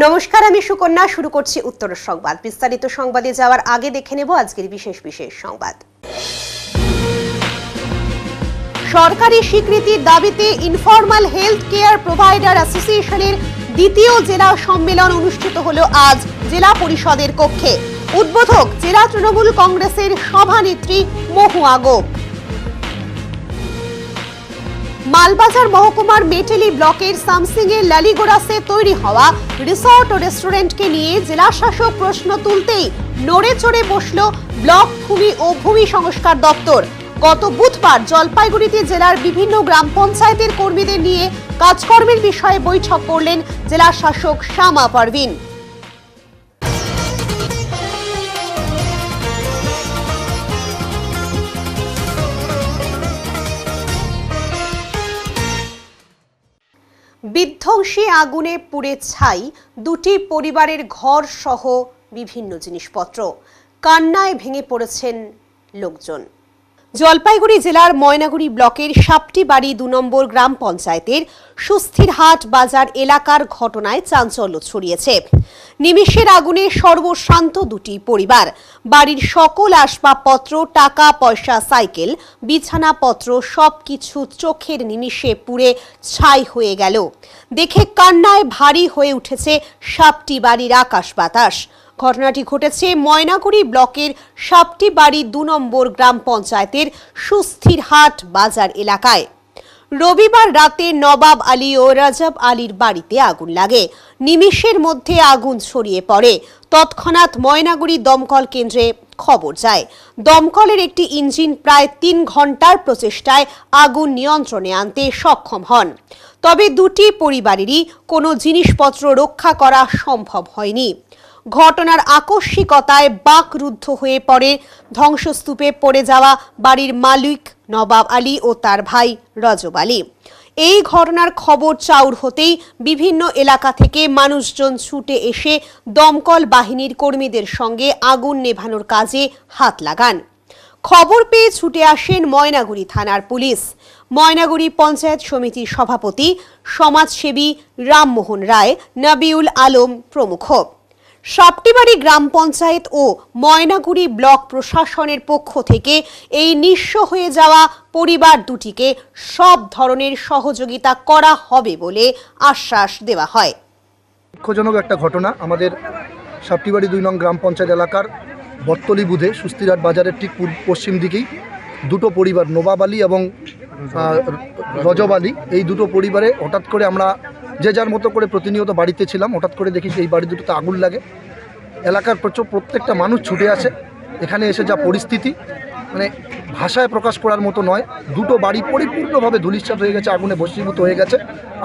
নমস্কার, আমি সুকন্যা। শুরু করছি উত্তরের সংবাদ। বিস্তারিত সংবাদে যাওয়ার আগে দেখে নেব আজকের বিশেষ সংবাদ। সরকারি স্বীকৃতির দাবিতে ইনফরমাল হেলথ কেয়ার প্রোভাইডার অ্যাসোসিয়েশনের দ্বিতীয় জেলা সম্মেলন অনুষ্ঠিত হলো আজ জেলা পরিষদের কক্ষে। উদ্বোধক জেলা তৃণমূল কংগ্রেসের সভানেত্রী মহুয়া গোপ। মালবাজার মহকুমার মেটেলি ব্লকের সামসিংয়ের লালিগোড়াসে তৈরি হওয়া রিসর্ট ও রেস্টুরেন্টকে নিয়ে জেলা শাসক প্রশ্ন তুলতেই নড়ে চড়ে বসল ব্লক ভূমি ও ভূমি সংস্কার দপ্তর। গত বুধবার জলপাইগুড়িতে জেলার বিভিন্ন গ্রাম পঞ্চায়েতের কর্মীদের নিয়ে কাজকর্মের বিষয়ে বৈঠক করলেন জেলা শাসক শামা পারভিন। বিধ্বংসী আগুনে পুড়ে ছাই দুটি পরিবারের ঘর সহ বিভিন্ন জিনিসপত্র। কান্নায় ভেঙে পড়েছেন লোকজন। জলপাইগুড়ি জেলার ময়নাগুড়ি ব্লকের সাপটিবাড়ি ২ নম্বর গ্রাম পঞ্চায়েতের সুস্থিরহাট বাজার এলাকার ঘটনায় চাঞ্চল্য ছড়িয়েছে। নিমেষের আগুনে সর্বশান্ত দুটি পরিবার। বাড়ির সকল আসবাবপত্র, টাকা পয়সা, সাইকেল, বিছানাপত্র সবকিছু চোখের নিমেষে পুড়ে ছাই হয়ে গেল। দেখে কান্নায় ভারী হয়ে উঠেছে সাপটিবাড়ির আকাশ বাতাস। ঘটনাটি ঘটেছে ময়নাগুড়ি ব্লকের সাপটিবাড়ি ২ নম্বর গ্রাম পঞ্চায়েতের সুস্থিরহাট বাজার এলাকায়। রবিবার রাতে নবাব আলী ও রাজাব আলীর বাড়িতে আগুন লাগে। নিমেষের মধ্যে আগুন ছড়িয়ে পড়ে। তৎক্ষণাৎ ময়নাগুড়ি দমকল কেন্দ্রে খবর যায়। দমকলের একটি ইঞ্জিন প্রায় ৩ ঘন্টার প্রচেষ্টায় আগুন নিয়ন্ত্রণে আনতে সক্ষম হন। তবে দুটি পরিবারেরই কোনো জিনিসপত্র রক্ষা করা সম্ভব হয়নি। ঘটনার আকস্মিকতায় বাকরুদ্ধ হয়ে পড়ে ধ্বংসস্তূপে পড়ে যাওয়া বাড়ির মালিক নবাব আলী ও তার ভাই রজব আলী। এই ঘটনার খবর চাউর হতেই বিভিন্ন এলাকা থেকে মানুষজন ছুটে এসে দমকল বাহিনীর কর্মীদের সঙ্গে আগুন নেভানোর কাজে হাত লাগান। খবর পেয়ে ছুটে আসেন ময়নাগুড়ি থানার পুলিশ। ময়নাগুড়ি পঞ্চায়েত সমিতির সভাপতি সমাজসেবী রামমোহন রায়, নবিউল আলম প্রমুখ। সাপটিবাড়ি গ্রাম পঞ্চায়েত ও ময়নাগুড়ি ব্লক প্রশাসনের পক্ষ থেকে এই নিঃস্ব হয়ে যাওয়া পরিবার দুটিকে সব ধরনের সহযোগিতা করা হবে বলে আশ্বাস দেওয়া হয়। দুঃখজনক একটা ঘটনা আমাদের সাপটিবাড়ি ২ নং গ্রাম পঞ্চায়েত এলাকার বর্তলি বুধে সুস্থিরহাট বাজারের ঠিক পশ্চিম দিকেই দুটো পরিবার, নবাব আলী এবং রজব আলী, এই দুটো পরিবারে হঠাৎ করে আমরা যে যার মতো করে প্রতিনিয়ত বাড়িতে ছিলাম। হঠাৎ করে দেখি এই বাড়ি দুটোতে আগুন লাগে। এলাকার প্রত্যেকটা মানুষ ছুটে আসে। এখানে এসে যা পরিস্থিতি, মানে ভাষায় প্রকাশ করার মতো নয়। দুটো বাড়ি পরিপূর্ণভাবে ধূলিসাৎ হয়ে গেছে, আগুনে ভস্মীভূত হয়ে গেছে।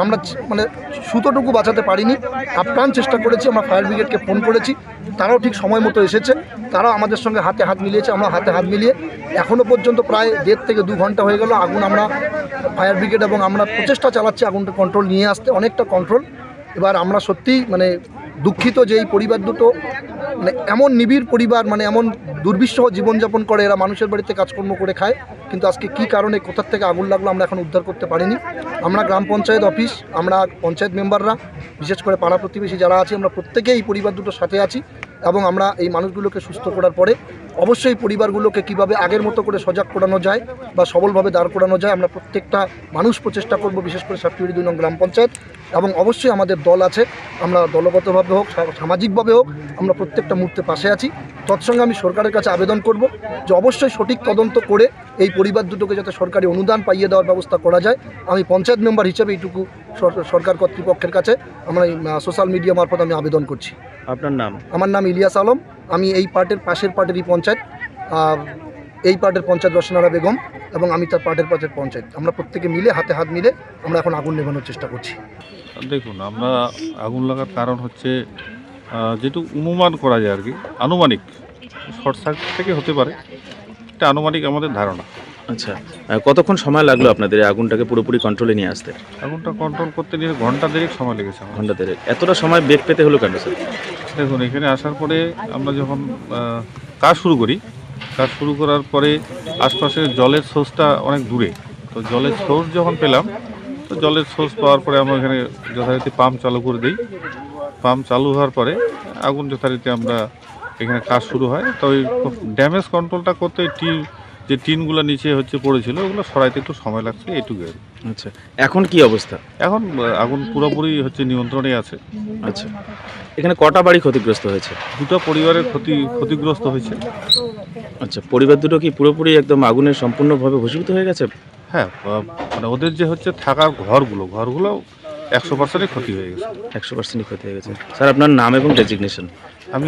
আমরা মানে সুতোটুকু বাঁচাতে পারিনি, আপ্রাণ চেষ্টা করেছি। আমরা ফায়ার ব্রিগেডকে ফোন করেছি, তারাও ঠিক সময় মতো এসেছে। তারাও আমাদের সঙ্গে হাতে হাত মিলিয়েছে। আমরা হাতে হাত মিলিয়ে এখনও পর্যন্ত প্রায় 1.5 থেকে 2 ঘন্টা হয়ে গেল। আগুন আমরা ফায়ার ব্রিগেড এবং আমরা প্রচেষ্টা চালাচ্ছি আগুনটা কন্ট্রোল নিয়ে আসতে, অনেকটা কন্ট্রোল। এবার আমরা সত্যিই মানে দুঃখিত যে এই পরিবার দুটো মানে এমন নিবিড় পরিবার, মানে এমন দুর্বিষহ জীবনযাপন করে, এরা মানুষের বাড়িতে কাজকর্ম করে খায়, কিন্তু আজকে কি কারণে কোথার থেকে আগুন লাগলো আমরা এখন উদ্ধার করতে পারিনি। আমরা গ্রাম পঞ্চায়েত অফিস, আমরা পঞ্চায়েত মেম্বাররা, বিশেষ করে পাড়া প্রতিবেশী যারা আছি, আমরা প্রত্যেকেই এই পরিবার দুটোর সাথে আছি এবং আমরা এই মানুষগুলোকে সুস্থ করার পরে অবশ্যই পরিবারগুলোকে কিভাবে আগের মতো করে সজাগ করানো যায় বা সবলভাবে দাঁড় করানো যায় আমরা প্রত্যেকটা মানুষ প্রচেষ্টা করব, বিশেষ করে সাপটিবাড়ি ২ নং গ্রাম পঞ্চায়েত। এবং অবশ্যই আমাদের দল আছে, আমরা দলগতভাবে হোক সামাজিকভাবে হোক আমরা প্রত্যেকটা মুহূর্তে পাশে আছি। তৎসঙ্গে আমি সরকারের কাছে আবেদন করব যে অবশ্যই সঠিক তদন্ত করে এই পরিবার দুটোকে যাতে সরকারি অনুদান পাইয়ে দেওয়ার ব্যবস্থা করা যায়। আমি পঞ্চায়েত মেম্বার হিসেবে এইটুকু সরকার কর্তৃপক্ষের কাছে আমরা সোশ্যাল মিডিয়া মারফত আমি আবেদন করছি। আপনার নাম? আমার নাম ইলিয়াস আলম। আমি এই পার্টের পাশের পার্টেরই পঞ্চায়েত, এই পার্টের পঞ্চায়েত রসনারা বেগম এবং আমি তার পার্টের পঞ্চায়েত। আমরা প্রত্যেকে মিলে হাতে হাত মিলে আমরা এখন আগুন নেভানোর চেষ্টা করছি। দেখুন, আমরা আগুন লাগার কারণ হচ্ছে যেটুকু অনুমান করা যায় আর কি, আনুমানিক শর্ট সার্কিট থেকে হতে পারে, এটা আনুমানিক আমাদের ধারণা। আচ্ছা, কতক্ষণ সময় লাগলো আপনাদের এই আগুনটাকে পুরোপুরি কন্ট্রোলে নিয়ে আসতে? আগুনটা কন্ট্রোল করতে নিয়ে ঘন্টা দেড়েক সময় লেগেছে। ঘন্টা দেড়েক? এতটা সময় বেগ পেতে হলো কেন স্যার? দেখুন, এখানে আসার পরে আমরা যখন কাজ শুরু করি, কাজ শুরু করার পরে আশপাশে জলের সোর্সটা অনেক দূরে, তো জলের সোর্স যখন পেলাম, তো জলের সোর্স পাওয়ার পরে আমরা এখানে যথারীতি পাম্প চালু করে দিই। পাম্প চালু হওয়ার পরে আগুন যথারীতি আমরা এখানে কাজ শুরু হয়। তো ওই ড্যামেজ কন্ট্রোলটা করতে যে টিনগুলো নিচে পড়েছিল ওগুলো সরাইতে একটু সময় লাগছে, এইটুকু। আচ্ছা, এখন কি অবস্থা? এখন আগুন পুরোপুরি নিয়ন্ত্রণে আছে। আচ্ছা, এখানে কটা বাড়ি ক্ষতিগ্রস্ত হয়েছে? দুটো পরিবারের ক্ষতিগ্রস্ত হয়েছে। আচ্ছা, পরিবার দুটো কি পুরোপুরি একদম আগুনের সম্পূর্ণভাবে ভস্মীভূত হয়ে গেছে? হ্যাঁ, মানে ওদের যে থাকার ঘরগুলো 100% ক্ষতি হয়ে গেছে। 100% ক্ষতি হয়ে গেছে। স্যার, আপনার নাম এবং ডেজিগনেশন? আমি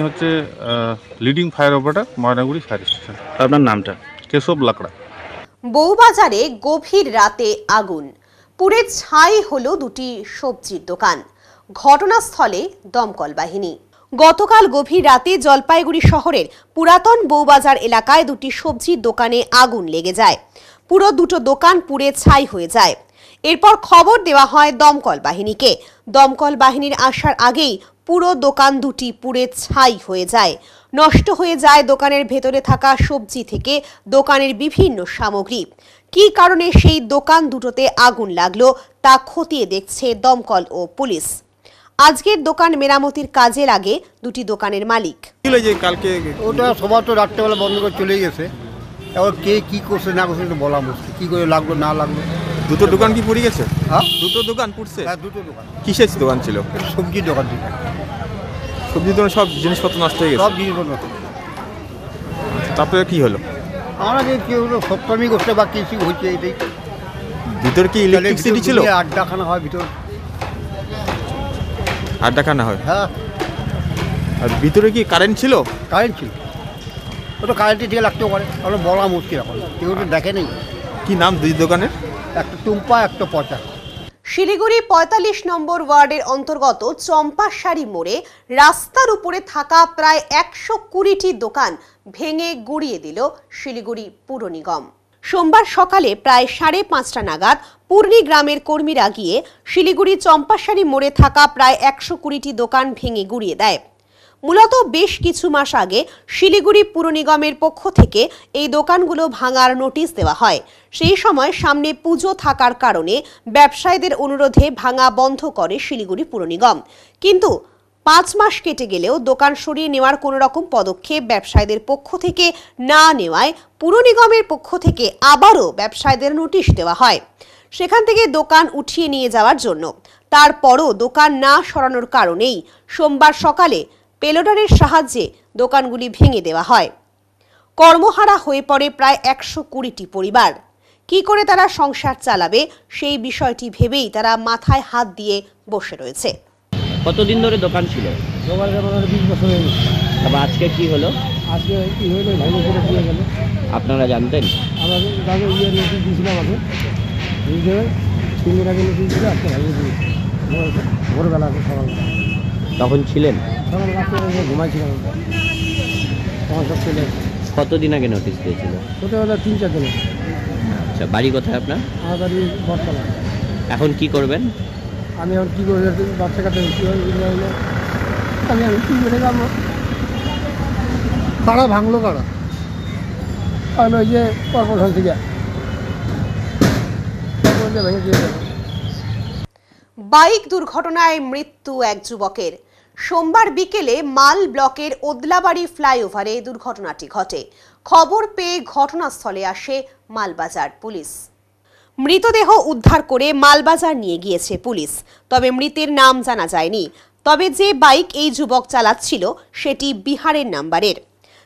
leading fire operator, Maynaguri fire station. আপনার নামটা? কেশব লাকড়া। বউবাজারে গভীর রাতে আগুন, পুড়ে ছাই হলো দুটি সবজির দোকান। ঘটনাস্থলে দমকল বাহিনী। গতকাল গভীর রাতে জলপাইগুড়ি শহরের পুরাতন বউবাজার এলাকায় দুটি সবজির দোকানে আগুন লেগে যায়। পুরো দুটো দোকান পুড়ে ছাই হয়ে যায়। এরপর খবর দেওয়া হয় দমকল বাহিনীকে। দমকল বাহিনীর আসার আগেই পুরো দোকান দুটি পুড়ে ছাই হয়ে যায়। নষ্ট হয়ে যায় দোকানের ভেতরে থাকা সবজি থেকে দোকানের বিভিন্ন সামগ্রী। কী কারণে সেই দোকান দুটোতে আগুন লাগলো তা খতিয়ে দেখছে দমকল ও পুলিশ। আজকের দোকান মেরামতির কাজে লাগে দুটি দোকানের মালিক। কালকে ওটা সবার তো রাত্রেবেলা বন্ধ করে চলে গেছে, এবার কে কি করছে না করছে একটু বলা মুশকিল, কি করে লাগলো না লাগলো। দুটো দোকান কি পুড়ে গেছে? হ্যাঁ, দুটো দোকান পুড়ছে? হ্যাঁ, দুটো দোকান। কিসের দোকান ছিল? সবজির দোকান ছিল। সবজির দোকান সব জিনিসপত্র নষ্ট হয়ে গেছে? সব জিনিসপত্র নষ্ট। তারপরে কি হলো? আমরা যে কেউ সপ্তমী করতে বা কিছু হয়েছে এটাই। ভিতরে কি ইলেকট্রিসিটি ছিল? আড্ডাখানা হয় ভিতর। আড্ডাখানা হয়? হ্যাঁ। আর ভিতরে কি কারেন্ট ছিল? কারেন্ট ছিল। ওটা কারেন্টের দিকে লাগতেও পারে, তাহলে বলা মুশকিল এখন, কেউ তো দেখে নেই। কি নাম দুই দোকানের? একটা টুম্পা, একটা পচা। শিলিগুড়ি ৪৫ নম্বর ওয়ার্ডের অন্তর্গত চম্পাশাড়ি মোড়ে রাস্তার উপরে থাকা প্রায় ১২০টি দোকান ভেঙে গুঁড়িয়ে দিল শিলিগুড়ি পুর নিগম। সোমবার সকালে প্রায় ৫:৩০ নাগাদ পূর্ণি গ্রামের কর্মীরা গিয়ে শিলিগুড়ি চম্পাশাড়ি মোড়ে থাকা প্রায় ১২০টি দোকান ভেঙে গুঁড়িয়ে দেয়। মূলত বেশ কিছু মাস আগে শিলিগুড়ি পুর নিগমের পক্ষ থেকে এই দোকানগুলো ভাঙার নোটিশ দেওয়া হয়। সেই সময় সামনে পুজো থাকার কারণে ব্যবসায়ীদের অনুরোধে ভাঙা বন্ধ করে শিলিগুড়ি পুর নিগম। কিন্তু ৫ মাস কেটে গেলেও দোকান সরিয়ে নেওয়ার কোনো রকম পদক্ষেপ ব্যবসায়ীদের পক্ষ থেকে না নেওয়ায় পুর নিগমের পক্ষ থেকে আবারও ব্যবসায়ীদের নোটিশ দেওয়া হয় সেখান থেকে দোকান উঠিয়ে নিয়ে যাওয়ার জন্য। তারপরও দোকান না সরানোর কারণেই সোমবার সকালে পেলোডারের সাহায্যে দোকানগুলি ভেঙে দেওয়া হয়। কর্মহারা হয়ে পড়ে প্রায় ১২০টি পরিবার। কি করে তারা সংসার চালাবে সেই বিষয়টি ভেবেই তারা মাথায় হাত দিয়ে বসে রয়েছে। কতদিন ধরে দোকান ছিল? দোকান 20 বছর হয়ে গেছে। তবে আজকে কি হলো? আজকে কি হলো, ভাঙে করে দিয়ে গেল। আপনারা জানতেন? আমাদের দাদু নোটিশ দিয়েছিলাম, আমাকে বুঝতে 3 দিন আগে নোটিশ দিল, আজকে ভাঙিয়ে দিয়েছে ভোরবেলা, সকালবেলা। তখন ছিলেন? তখন রাত্রে ঘুমাইছিলাম, তখন সব চলে এসেছে। কতদিন আগে নোটিশ দিয়েছিল? ছোটোবেলা 3-4 দিন। আচ্ছা, বাড়ি কোথায় আপনার? আমার বাড়ি বটতলা। এখন কি করবেন? আমি এখন কী করে বাচ্চা কাটা কীভাবে আমি কী করে যাবো? কারা ভাঙলো কারা? আর ওই যে কর্পোরেশন থেকে ভেঙে দিয়ে গেল। বাইক দুর্ঘটনায় মৃত্যু এক যুবকের। সোমবার বিকেলে মাল ব্লকের ওদলাবাড়ি ফ্লাইওভারে দুর্ঘটনাটি ঘটে। খবর পেয়ে ঘটনাস্থলে আসে মালবাজার পুলিশ। মৃতদেহ উদ্ধার করে মালবাজার নিয়ে গিয়েছে পুলিশ। তবে মৃতের নাম জানা যায়নি। তবে যে বাইক এই যুবক চালাচ্ছিল সেটি বিহারের নাম্বারের।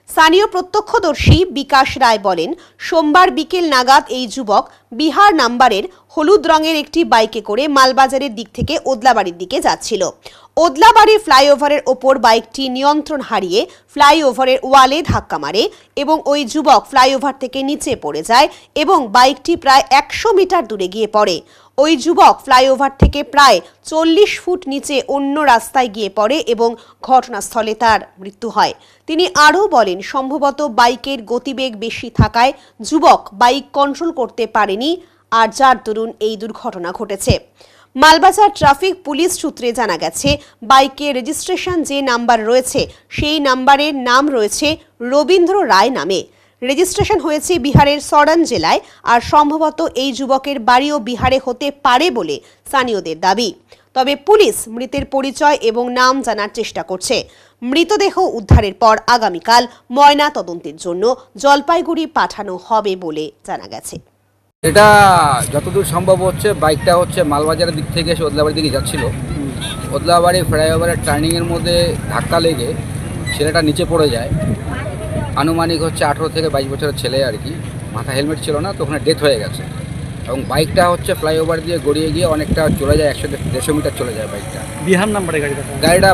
স্থানীয় প্রত্যক্ষদর্শী বিকাশ রায় বলেন, সোমবার বিকেল নাগাদ এই যুবক বিহার নাম্বারের হলুদ রঙের একটি বাইকে করে মালবাজারের দিক থেকে ওদলাবাড়ির দিকে যাচ্ছিল। ওদলাবাড়ি ফ্লাইওভারের ওপর বাইকটি নিয়ন্ত্রণ হারিয়ে ফ্লাইওভারের ওয়ালে ধাক্কা মারে এবং ওই যুবক ফ্লাইওভার থেকে নিচে পড়ে যায় এবং বাইকটি প্রায় 100 মিটার দূরে গিয়ে পড়ে। ওই যুবক ফ্লাইওভার থেকে প্রায় 40 ফুট নিচে অন্য রাস্তায় গিয়ে পড়ে এবং ঘটনাস্থলে তার মৃত্যু হয়। তিনি আরও বলেন, সম্ভবত বাইকের গতিবেগ বেশি থাকায় যুবক বাইক কন্ট্রোল করতে পারেনি, আর যার দরুন এই দুর্ঘটনা ঘটেছে। মালবাজার ট্রাফিক পুলিশ সূত্রে জানা গেছে, বাইকের রেজিস্ট্রেশন যে নাম্বার রয়েছে সেই নাম্বারের নাম রয়েছে রবীন্দ্র রায় নামে। রেজিস্ট্রেশন হয়েছে বিহারের সরন জেলায়, আর সম্ভবত এই যুবকের বাড়িও বিহারে হতে পারে বলে স্থানীয়দের দাবি। তবে পুলিশ মৃতের পরিচয় এবং নাম জানার চেষ্টা করছে। মৃতদেহ উদ্ধারের পর আগামীকাল ময়না তদন্তের জন্য জলপাইগুড়ি পাঠানো হবে বলে জানা গেছে। এটা যতদূর সম্ভব হচ্ছে বাইকটা হচ্ছে মালবাজারের দিক থেকে এসে ওদলাবাড়ির দিকে যাচ্ছিল। ওদলাবাড়ি ফ্লাইওভারের টার্নিংয়ের মধ্যে ধাক্কা লেগে ছেলেটা নিচে পড়ে যায়। আনুমানিক হচ্ছে 18 থেকে 22 বছরের ছেলে আর কি। মাথা হেলমেট ছিল না, তো ওখানে ডেথ হয়ে গেছে। এবং বাইকটা হচ্ছে ফ্লাইওভার দিয়ে গড়িয়ে গিয়ে অনেকটা চলে যায়, 100-150 মিটার চলে যায় বাইকটা। বিহার নাম্বারের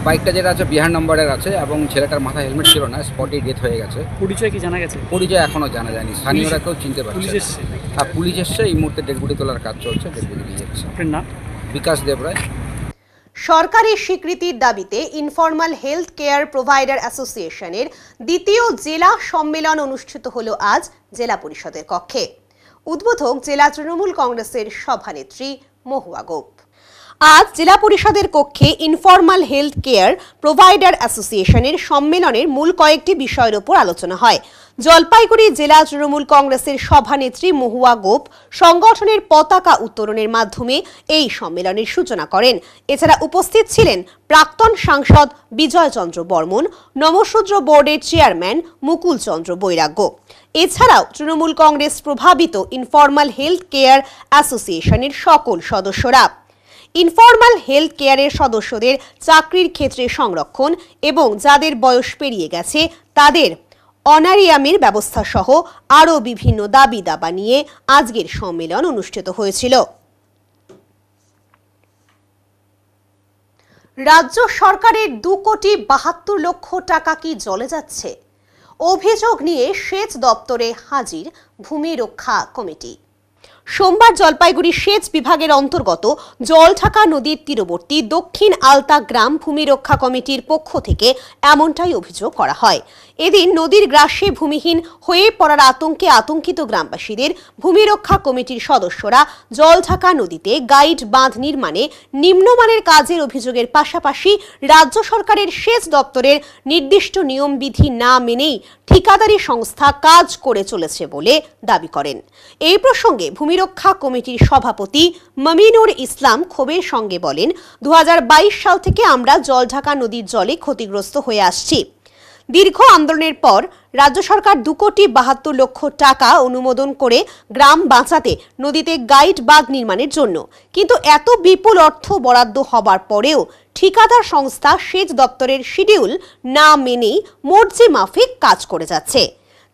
বাইকটা যেটা আছে বিহার নম্বরের আছে এবং ছেলেটার মাথা হেলমেট ছিল না, স্পটেই ডেথ হয়ে গেছে। পরিচয় কি জানা গেছে? পরিচয় এখনও জানা যায়নি, স্থানীয়রা কেউ চিনতে পারছে না। আর পুলিশ এসছে, এই মুহূর্তে ডেড বডি তোলার কাজ চলছে, ডেড বডি নিয়ে যাচ্ছে। আপনার নাম? বিকাশ দেবরায়। সরকারি স্বীকৃতির দাবিতে ইনফরমাল হেলথ কেয়ার প্রোভাইডার অ্যাসোসিয়েশনের দ্বিতীয় জেলা সম্মেলন অনুষ্ঠিত হলো আজ জেলা পরিষদের কক্ষে। উদ্বোধক জেলা তৃণমূল কংগ্রেসের সভানেত্রী মহুয়া গোপ। আজ জেলা পরিষদের কক্ষে ইনফরমাল হেলথ কেয়ার প্রোভাইডার অ্যাসোসিয়েশনের সম্মেলনের মূল কয়েকটি বিষয়ের উপর আলোচনা হয়। জলপাইগুড়ি জেলা তৃণমূল কংগ্রেসের সভানেত্রী মহুয়া গোপ সংগঠনের পতাকা উত্তোলনের মাধ্যমে এই সম্মেলনের সূচনা করেন। এছাড়া উপস্থিত ছিলেন প্রাক্তন সাংসদ বিজয় চন্দ্র বর্মন, নমশূদ্র বোর্ডের চেয়ারম্যান মুকুল চন্দ্র বৈরাগ্য। এছাড়াও তৃণমূল কংগ্রেস প্রভাবিত ইনফরমাল হেলথ কেয়ার অ্যাসোসিয়েশনের সকল সদস্যরা। ইনফরমাল হেলথ কেয়ারের সদস্যদের চাকরির ক্ষেত্রে সংরক্ষণ এবং যাদের বয়স পেরিয়ে গেছে তাদের অনারিয়ামের ব্যবস্থা সহ আরও বিভিন্ন দাবি দাবা নিয়ে আজকের সম্মেলন অনুষ্ঠিত হয়েছিল। রাজ্য সরকারের 2,72 লক্ষ টাকা কি জলে যাচ্ছে? অভিযোগ নিয়ে সেচ দপ্তরে হাজির ভূমি রক্ষা কমিটি। সোমবার জলপাইগুড়ি সেচ বিভাগের অন্তর্গত জলঢাকা নদীর তীরবর্তী দক্ষিণ আলতা গ্রাম ভূমি রক্ষা কমিটির পক্ষ থেকে এমনটাই অভিযোগ করা হয়। এদিন নদীর গ্রাসে ভূমিহীন হয়ে পড়ার আতঙ্কে আতঙ্কিত গ্রামবাসীদের ভূমি রক্ষা কমিটির সদস্যরা জলঢাকা নদীতে গাইড বাঁধ নির্মাণে নিম্নমানের কাজের অভিযোগের পাশাপাশি রাজ্য সরকারের সেচ দপ্তরের নির্দিষ্ট নিয়মবিধি না মেনেই ঠিকাদারি সংস্থা কাজ করে চলেছে বলে দাবি করেন। এই প্রসঙ্গে ভূমি রক্ষা কমিটির সভাপতি মমিনুর ইসলাম ক্ষোভের সঙ্গে বলেন, 2022 সাল থেকে আমরা জলঢাকা নদীর জলে ক্ষতিগ্রস্ত হয়ে আসছি। দীর্ঘ আন্দোলনের পর রাজ্য সরকার 2,72 লক্ষ টাকা অনুমোদন করে গ্রাম বাঁচাতে নদীতে গাইড বাঁধ নির্মাণের জন্য, কিন্তু এত বিপুল অর্থ বরাদ্দ হবার পরেও ঠিকাদার সংস্থা সেচ দপ্তরের শিডিউল না মেনেই মর্জি মাফিক কাজ করে যাচ্ছে।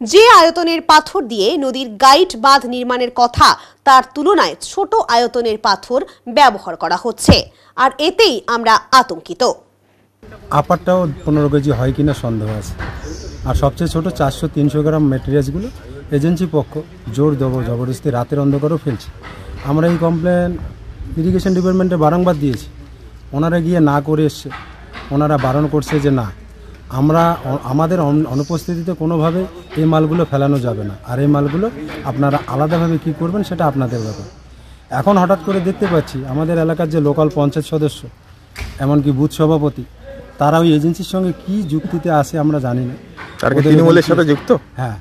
যে আয়তনের পাথর দিয়ে নদীর গাইড বাঁধ নির্মাণের কথা তার তুলনায় ছোট আয়তনের পাথর ব্যবহার করা হচ্ছে, আর এতেই আমরা আতঙ্কিত। আপারটাও 15 কেজি হয় কিনা সন্দেহ আছে। আর সবচেয়ে ছোট 400-300 গ্রাম ম্যাটেরিয়ালসগুলো এজেন্সি পক্ষ জোর জবরদস্তি রাতের অন্ধকারও ফেলছে। আমরা এই কমপ্লেন ইরিগেশন ডিপার্টমেন্টে বারংবার দিয়েছি, ওনারা গিয়ে না করে এসছে। ওনারা বারণ করছে যে না, আমাদের অনুপস্থিতিতে কোনোভাবে এই মালগুলো ফেলানো যাবে না, আর এই মালগুলো আপনারা আলাদাভাবে কী করবেন সেটা আপনাদের ব্যাপার। এখন হঠাৎ করে দেখতে পাচ্ছি আমাদের এলাকার যে লোকাল পঞ্চায়েত সদস্য, এমনকি বুথ সভাপতি, তারা ওই এজেন্সির সঙ্গে কি যুক্তিতে আসে আমরা জানি না। তৃণমূলের সাথে যুক্ত? হ্যাঁ,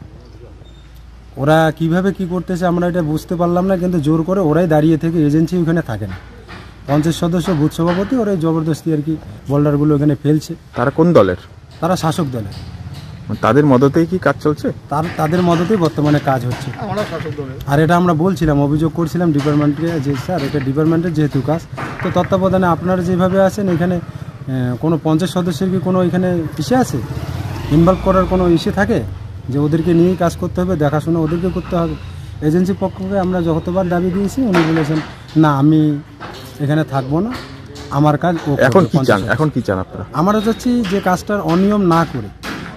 ওরা কিভাবে কি করতেছে আমরা এটা বুঝতে পারলাম না, কিন্তু জোর করে ওরাই দাঁড়িয়ে থেকে এজেন্সি ওখানে থাকে না। পঞ্চায়েত সদস্য, বুথ সভাপতি ওরাই জবরদস্তি আর কি বোল্ডারগুলো ওখানে ফেলছে। তারা কোন দলের? তারা শাসক দলের। তাদের মদতেই কি কাজ চলছে? তাদের মদতেই বর্তমানে কাজ হচ্ছে। আর এটা আমরা বলছিলাম, অভিযোগ করছিলাম ডিপার্টমেন্টকে যে স্যার এটা ডিপার্টমেন্টের যেহেতু কাজ, তো তত্ত্বাবধানে আপনারা যেভাবে আছেন এখানে কোনো পঞ্চায়েত সদস্যের কি কোনো এখানে ইসে আছে, ইনভলভ করার কোনো ইসে থাকে যে ওদেরকে নিয়েই কাজ করতে হবে, দেখাশোনা ওদেরকে করতে হবে। এজেন্সি পক্ষকে আমরা যতবার দাবি দিয়েছি উনি বলেছেন না আমি এখানে থাকবো না, আমার কাজ। এখন কি চান আপনারা? আমরা চাচ্ছি যে কাজটার অনিয়ম না করে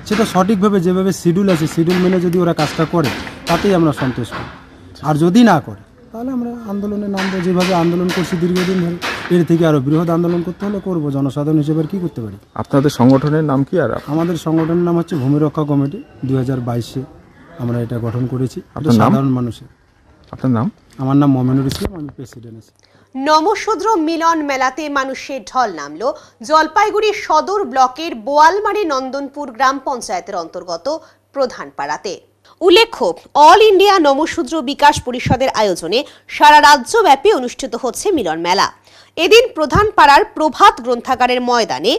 সেটা সঠিকভাবে যেভাবে শিডিউল আছে শিডিউল মেনে যদি ওরা কাজটা করে তাতেই আমরা সন্তুষ্ট। আর যদি না করে তাহলে আমরা আন্দোলনে নামবো, যেভাবে আন্দোলন করছি দীর্ঘদিন ধরে। এর থেকে আরও বৃহৎ আন্দোলন করতে হলে করবো, জনসাধারণ হিসেবে আর কী করতে পারি। আপনাদের সংগঠনের নাম কি? আর আমাদের সংগঠনের নাম হচ্ছে ভূমি রক্ষা কমিটি। 2022-এ আমরা এটা গঠন করেছি। সাধারণ মানুষের। আপনার নাম? আমার নাম মমিনুর ইসলাম, আমি প্রেসিডেন্ট আছি। নমশূদ্র মিলন মেলাতে মানুষের ঢল নামলো জলপাইগুড়ি সদর ব্লকের বোয়ালমারি নন্দনপুর গ্রাম পঞ্চায়েতের অন্তর্গত প্রধানপাড়াতে। উল্লেখ্য, অল ইন্ডিয়া নমশূদ্র বিকাশ পরিষদের আয়োজনে সারা রাজ্যব্যাপী অনুষ্ঠিত হচ্ছে মিলন মেলা। এদিন প্রধান পাড়ার প্রভাত গ্রন্থাগারের ময়দানে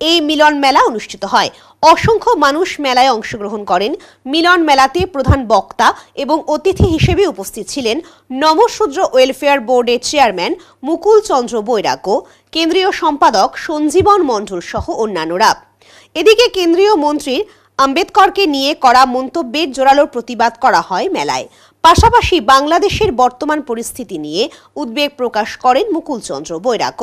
এই মিলন মেলা অনুষ্ঠিত হয়। অসংখ্য মানুষ মেলায় অংশগ্রহণ করেন। মিলন মেলাতে প্রধান বক্তা এবং অতিথি হিসেবে উপস্থিত ছিলেন নমশূদ্র ওয়েলফেয়ার বোর্ডের চেয়ারম্যান মুকুল চন্দ্র বৈরাগ্য, কেন্দ্রীয় সম্পাদক সঞ্জীবন মণ্ডল সহ অন্যান্যরা। এদিকে কেন্দ্রীয় মন্ত্রী আম্বেদকরকে নিয়ে করা মন্তব্যের জোরালো প্রতিবাদ করা হয় মেলায়। পাশাপাশি বাংলাদেশের বর্তমান পরিস্থিতি নিয়ে উদ্বেগ প্রকাশ করেন মুকুল চন্দ্র বৈরাগ্য।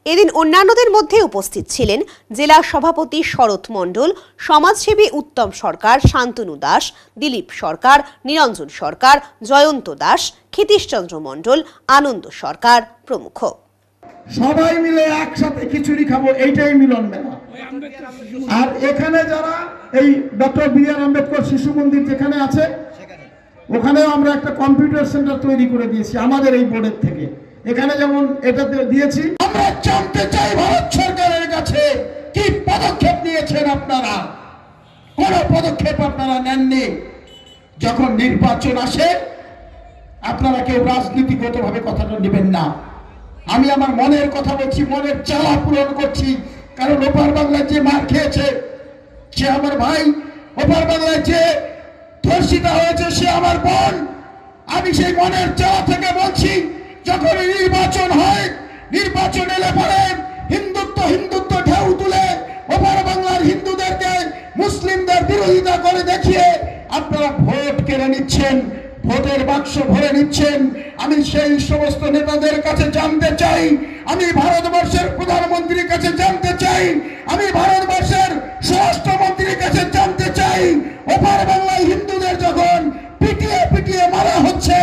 এদিন অন্যান্যদের মধ্যে উপস্থিত ছিলেন জেলা সভাপতি শরৎ মণ্ডল, সমাজসেবী উত্তম সরকার, শান্তনু দাস, দিলীপ সরকার, নিরঞ্জন সরকার, জয়ন্ত দাস, ক্ষিতীশচন্দ্র মণ্ডল, আনন্দ সরকার প্রমুখ। সবাই মিলে একসাথে খিচুড়ি খাবো, এইটাই মিলন মেলা। আর এখানে যারা এই ডক্টর বি.আর. আম্বেদকর শিশু মন্দির যেখানে আছে, ওখানেও আমরা একটা কম্পিউটার সেন্টার তৈরি করে দিয়েছি আমাদের এই বোর্ডের থেকে। এখানে যেমন এটা দিয়েছি। আমরা জানতে চাই ভারত সরকারের কাছে কি পদক্ষেপ নিয়েছেন আপনারা। কোন পদক্ষেপ আপনারা নেননি। যখন নির্বাচন আসে আপনারা কেউ রাজনীতিগতভাবে কথাটা নেবেন না। আমি আমার মনের কথা বলছি, মনের চাওয়া পূরণ করছি। কারণ ওপার বাংলায় যে মার খেয়েছে সে আমার ভাই, ওপার বাংলায় যে ধর্ষিতা হয়েছে সে আমার বোন। আমি সেই মনের চাওয়া থেকে বলছি, যখন নির্বাচন হয়, নির্বাচন এলে পরে হিন্দুত্ব ঢেউ তুলে ওপার বাংলার হিন্দুদেরকে মুসলিমদের বিরোধিতা করে দেখিয়ে আপনারা ভোট কেড়ে নিচ্ছেন, ভোটের বাক্স ভরে নিচ্ছেন। আমি সেই সমস্ত নেতাদের কাছে জানতে চাই, আমি ভারতবর্ষের প্রধানমন্ত্রীর কাছে জানতে চাই, আমি ভারতবর্ষের স্বরাষ্ট্রমন্ত্রীর কাছে জানতে চাই, ওপার বাংলায় হিন্দুদের যখন পিটিয়ে মারা হচ্ছে,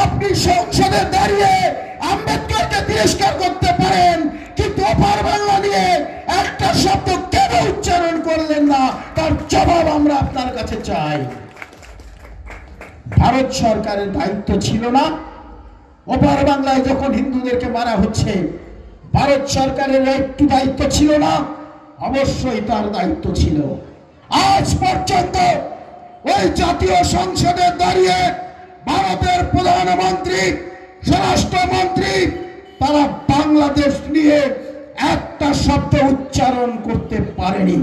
আপনি সংসদে দাঁড়িয়ে আম্বেদকরকে তিরস্কার করতে পারেন, কিন্তু ওপার বাংলা নিয়ে একটা শব্দ কেন উচ্চারণ করলেন না, তার জবাব আমরা আপনার কাছে চাই। ভারত সরকারের দায়িত্ব ছিল না? ওপার বাংলায় যখন হিন্দুদেরকে মারা হচ্ছে ভারত সরকারের একটু দায়িত্ব ছিল না? অবশ্যই তার দায়িত্ব ছিল। আজ পর্যন্ত ওই জাতীয় সংসদে দাঁড়িয়ে ভারতের প্রধানমন্ত্রী, স্বরাষ্ট্রমন্ত্রী তারা বাংলাদেশ নিয়ে একটা শব্দ উচ্চারণ করতে পারেনি।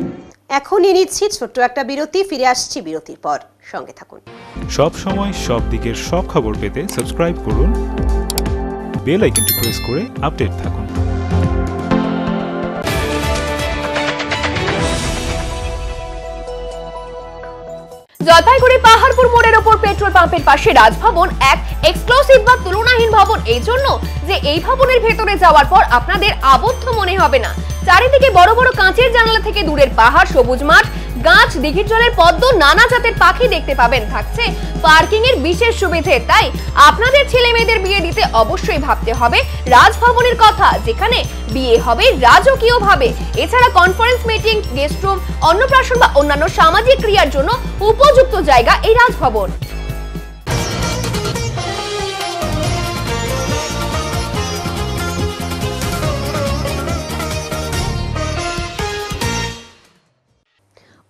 এখনই নিচ্ছি ছোট্ট একটা বিরতি, ফিরে আসছি বিরতির পর, সঙ্গে থাকুন। সব সময় সব দিকের সব খবর পেতে সাবস্ক্রাইব করুন, বেল আইকনটি প্রেস করে আপডেট থাকুন। জলপাইগুড়ি পাহাড়পুর মোড়ের ওপর পেট্রোল পাম্পের পাশে রাজভবন এক এক্সক্লুসিভ বা তুলনাহীন ভবন, এই জন্য যে এই ভবনের ভেতরে যাওয়ার পর আপনাদের আবদ্ধ মনে হবে না। চারিদিকে বড় বড় কাঁচের জানালা থেকে দূরের পাহাড়, সবুজ মাঠ, গাছ, দিঘির জলের পদ্ম, নানা জাতের পাখি দেখতে পাবেন। থাকছে পার্কিং এর বিশেষ সুবিধে। তাই আপনাদের ছেলে মেয়েদের বিয়ে দিতে অবশ্যই ভাবতে হবে রাজভবনের কথা, যেখানে বিয়ে হবে রাজকীয় ভাবে। এছাড়া কনফারেন্স, মিটিং, গেস্ট রুম, অন্নপ্রাশন বা অন্যান্য সামাজিক ক্রিয়ার জন্য উপযুক্ত জায়গা এই রাজভবন।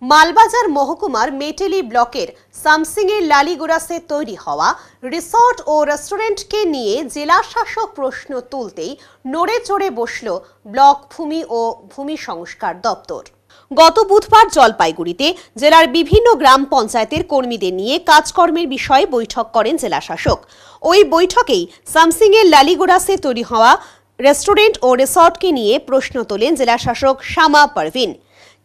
মালবাজার মহকুমার মেটেলি ব্লকের সামসিংয়ের লালিগোড়াসে তৈরি হওয়া রিসর্ট ও রেস্টুরেন্টকে নিয়ে জেলা শাসক প্রশ্ন তুলতেই নড়ে চড়ে বসল ব্লক ভূমি ও ভূমি সংস্কার দপ্তর। গত বুধবার জলপাইগুড়িতে জেলার বিভিন্ন গ্রাম পঞ্চায়েতের কর্মীদের নিয়ে কাজকর্মের বিষয়ে বৈঠক করেন জেলা শাসক। ওই বৈঠকেই সামসিংয়ের লালিগোড়াসে তৈরি হওয়া রেস্টুরেন্ট ও রিসর্টকে নিয়ে প্রশ্ন তোলেন জেলা শাসক শামা পারভিন।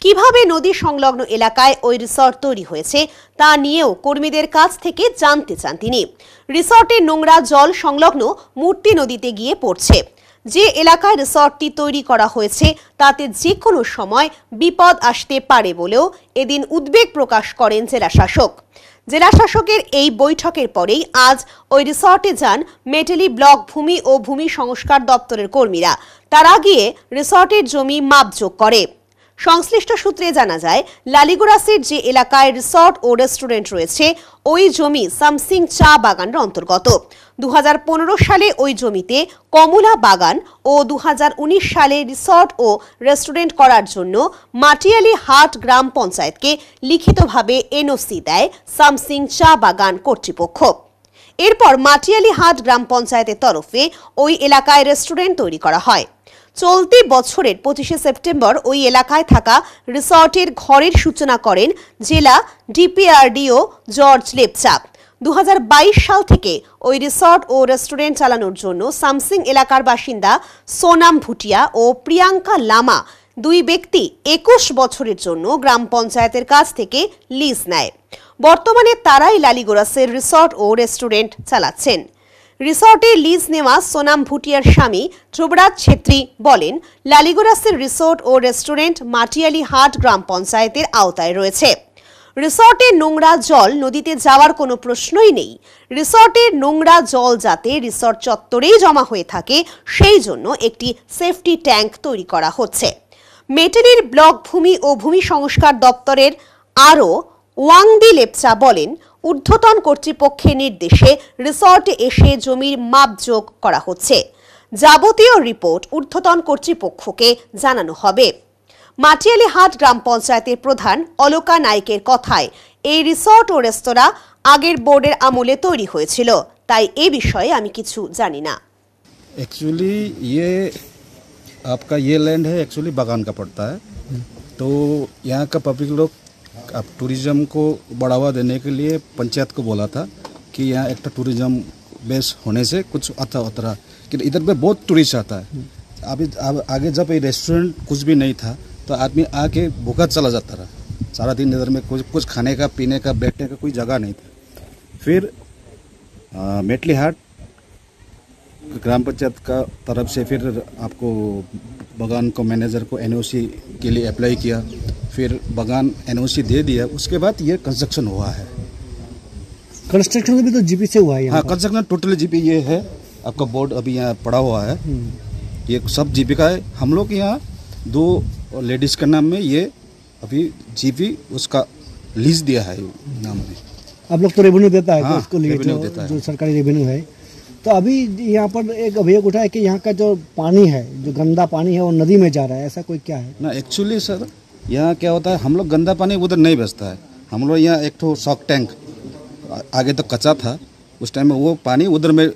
কিভাবে নদী সংলগ্ন এলাকায় ওই রিসর্ট তৈরি হয়েছে তা নিয়েও কর্মীদের কাছ থেকে জানতে চান তিনি। রিসর্টের নোংরা জল সংলগ্ন মূর্তি নদীতে গিয়ে পড়ছে। যে এলাকায় রিসর্টটি তৈরি করা হয়েছে তাতে যে কোনো সময় বিপদ আসতে পারে বলেও এদিন উদ্বেগ প্রকাশ করেন জেলা শাসক। জেলা শাসকের এই বৈঠকের পরেই আজ ওই রিসর্টে যান মেটেলি ব্লক ভূমি ও ভূমি সংস্কার দপ্তরের কর্মীরা। তারা গিয়ে রিসর্টের জমি মাপজোক করে। সংশ্লিষ্ট সূত্রে জানা যায়, লালিগোড়াসের যে এলাকায় রিসর্ট ও রেস্টুরেন্ট রয়েছে ওই জমি সামসিং চা বাগানের অন্তর্গত। 2015 সালে ওই জমিতে কমলা বাগান ও 2019 সালে রিসর্ট ও রেস্টুরেন্ট করার জন্য মাটিয়ালি হাট গ্রাম পঞ্চায়েতকে লিখিতভাবে এনওসি দেয় সামসিং চা বাগান কর্তৃপক্ষ। এরপর মাটিয়ালিহাট গ্রাম পঞ্চায়েতের তরফে ওই এলাকায় রেস্টুরেন্ট তৈরি করা হয়। চলতি বছরের 25শে সেপ্টেম্বর ওই এলাকায় থাকা রিসর্টের ঘরের সূচনা করেন জেলা ডিপিআরডিও জর্জ লেপচা। 2022 সাল থেকে ওই রিসর্ট ও রেস্টুরেন্ট চালানোর জন্য সামসিং এলাকার বাসিন্দা সোনাম ভুটিয়া ও প্রিয়াঙ্কা লামা দুই ব্যক্তি 21 বছরের জন্য গ্রাম পঞ্চায়েতের কাছ থেকে লিজ নেয়। বর্তমানে তারাই লালিগোরাসের রিসর্ট ও রেস্টুরেন্ট চালাচ্ছেন। রিসর্টে লিজ নেওয়া সোনাম ভুটিয়ার স্বামী ধ্রুবরাজ ছেত্রী বলেন, লালিগোরাসের রিসর্ট ও রেস্টুরেন্ট মাটিয়ালিহাট গ্রাম পঞ্চায়েতের আওতায় রয়েছে। রিসর্টে নোংরা জল নদীতে যাওয়ার কোনো প্রশ্নই নেই। রিসর্টের নোংরা জল যাতে রিসর্ট চত্বরেই জমা হয়ে থাকে সেই জন্য একটি সেফটি ট্যাঙ্ক তৈরি করা হচ্ছে। মেটেরির ব্লক ভূমি ও ভূমি সংস্কার দপ্তরের আরও ওয়াংদি লেপচা বলেন, ঊর্ধ্বতন কর্তৃপক্ষের নির্দেশে রিসর্টে এসে জমির মাপজোক করা হচ্ছে। যাবতীয় রিপোর্ট ঊর্ধ্বতন কর্তৃপক্ষকে জানানো হবে। মাটিয়ালিহাট গ্রাম পঞ্চায়েতের প্রধান অলকা নাইকের কথায়, এই রিসর্ট ও রেস্তোরাঁ আগের বোর্ডের আমলে তৈরি হয়েছিল, তাই এই বিষয়ে আমি কিছু জানি না। एक्चुअली ये आपका ये लैंड है एक्चुअली बागान का पड़ता है, तो यहाँ का पब्लिक लोग अब टूरिज़्म को बढ़ावा देने के लिए पंचायत को बोला था कि यहाँ एक टूरिज़्म बेस होने से कुछ आता होता रहा कि इधर पे बहुत टूरिस्ट आता है। अभी अब आगे जब ये रेस्टोरेंट कुछ भी नहीं था तो आदमी आके भूखा चला जाता रहा, सारा दिन इधर में कुछ खाने का पीने का बैठने का कोई जगह नहीं था। फिर मेटलीहाट ग्राम पंचायत का तरफ से फिर आपको बागान को मैनेजर को एनओसी के लिए अप्लाई किया, फिर बागान एनओसी दे दिया, उसके बाद ये कंस्ट्रक्शन हुआ है। कंस्ट्रक्शन भी तो जीपी से हुआ है? हाँ, कंस्ट्रक्शन टोटली जीपी ये है। आपका बोर्ड अभी यहाँ पड़ा हुआ है, ये सब जीपी का है। हम लोग यहाँ 2 लेडीज़ के नाम में ये अभी जीपी उसका लीज दिया है नाम में। आप लोग तो रेवेन्यू देता है? हाँ, उसको लिए रेवेन्यू देता है, जो सरकारी रेवेन्यू है। तो अभी यहाँ पर एक अभियोग उठा है कि यहाँ का जो पानी है, जो गंदा पानी है वो नदी में जा रहा है, ऐसा कोई क्या है? ना एक्चुअली सर यहाँ क्या होता है, हम लोग गंदा पानी उधर नहीं बचता है। हम लोग यहाँ एक तो शॉक टैंक आगे तो कच्चा था, उस टाइम में वो पानी उधर में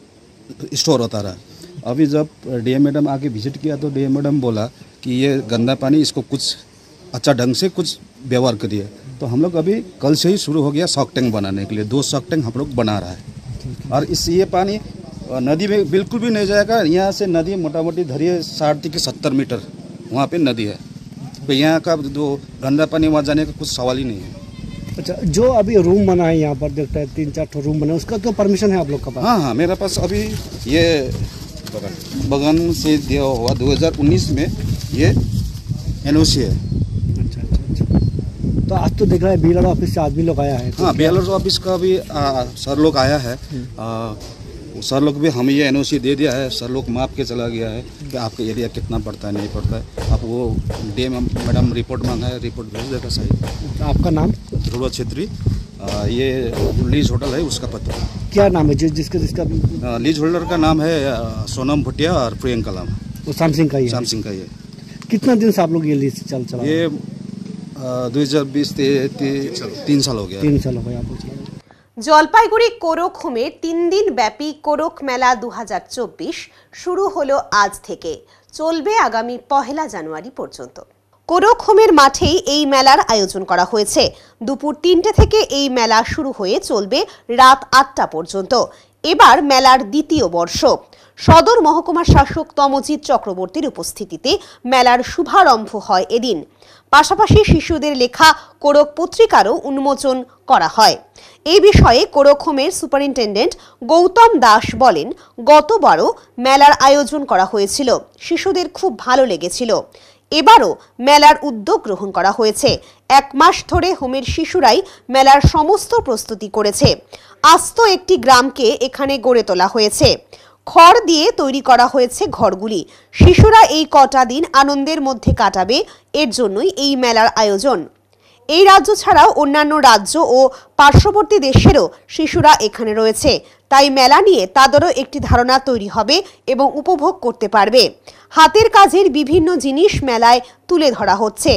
स्टोर होता रहा। अभी जब डीएम मैडम आके विजिट किया तो डीएम मैडम बोला कि ये गंदा पानी इसको कुछ अच्छा ढंग से कुछ व्यवहार करिए, तो हम लोग अभी कल से ही शुरू हो गया शॉक टैंक बनाने के लिए। 2 शॉक टैंक हम लोग बना रहा है। और ये पानी नदी में बिल्कुल भी नहीं जाएगा। यहाँ से नदी मोटा मोटी धरिए 60 से 70 मीटर वहाँ पे नदी है, तो यहाँ का जो गंदा पानी वहाँ जाने का कुछ सवाल ही नहीं है। अच्छा, जो अभी रूम बना है यहाँ पर देखता है 3-4 रूम बना है, उसका तो परमिशन है आप लोग का पास? हाँ हाँ, मेरे पास अभी ये बागान से दिया हुआ 2019 में ये एनओसी है। अच्छा अच्छा अच्छा। तो आज तो देख रहा है बीएलआर ऑफिस से आदमी लोग आया है? हाँ, बीएलआर ऑफिस का भी सर लोग आया है। सर लोग भी हमें ये एनओसी दे दिया है। सर लोग माप के चला गया है कि आपका एरिया कितना पड़ता है नहीं पड़ता है। अब वो डीएम मैडम रिपोर्ट मांगा है, रिपोर्ट भेज देगा सही। आपका नाम? ध्रुवराज छेत्री। ये लीज होटल है, उसका पता क्या नाम है जिसका लीज होल्डर का नाम है सोनम भुटिया और प्रियंका लामा। वो सामसिंग का ही है? सामसिंग का ही है। कितना दिन से आप लोग ये लीज चला? ये 2020 3 साल हो गया। 3 साल हो गया आप लोग। জলপাইগুড়ি কোরকহুমের 3 দিন ব্যাপী কোরক মেলা 2024 শুরু হলো আজ থেকে, চলবে আগামী 1 জানুয়ারি পর্যন্ত। কোরকহুমের মাঠেই এই মেলার আয়োজন করা হয়েছে। দুপুর 3টে থেকে এই মেলা শুরু হয়ে চলবে রাত 8টা পর্যন্ত। এবার মেলার দ্বিতীয় বর্ষ। সদর মহকুমার শাসক তমজিৎ চক্রবর্তীর উপস্থিতিতে মেলার শুভারম্ভ হয় এদিন। পাশাপাশি শিশুদের লেখা কোরক পত্রিকারও উন্মোচন করা হয়। এই বিষয়ে কোরকহুমের সুপারিনটেন্ডেন্ট গৌতম দাস বলেন, গতবারও মেলার আয়োজন করা হয়েছিল, শিশুদের খুব ভালো লেগেছিল। এবারও মেলার উদ্যোগ গ্রহণ করা হয়েছে। 1 মাস ধরে হোমের শিশুরাই মেলার সমস্ত প্রস্তুতি করেছে। আস্ত একটি গ্রামকে এখানে গড়ে তোলা হয়েছে। খড় দিয়ে তৈরি করা হয়েছে ঘরগুলি। শিশুরা এই কটা দিন আনন্দের মধ্যে কাটাবে, এর জন্যই এই মেলার আয়োজন। এই রাজ্য ছাড়াও অন্যান্য রাজ্য ও পার্শ্ববর্তী দেশেরও শিশুরা এখানে রয়েছে, তাই মেলা নিয়ে তাদেরও একটি ধারণা তৈরি হবে এবং উপভোগ করতে পারবে। হাতের কাজের বিভিন্ন জিনিস মেলায় তুলে ধরা হচ্ছে।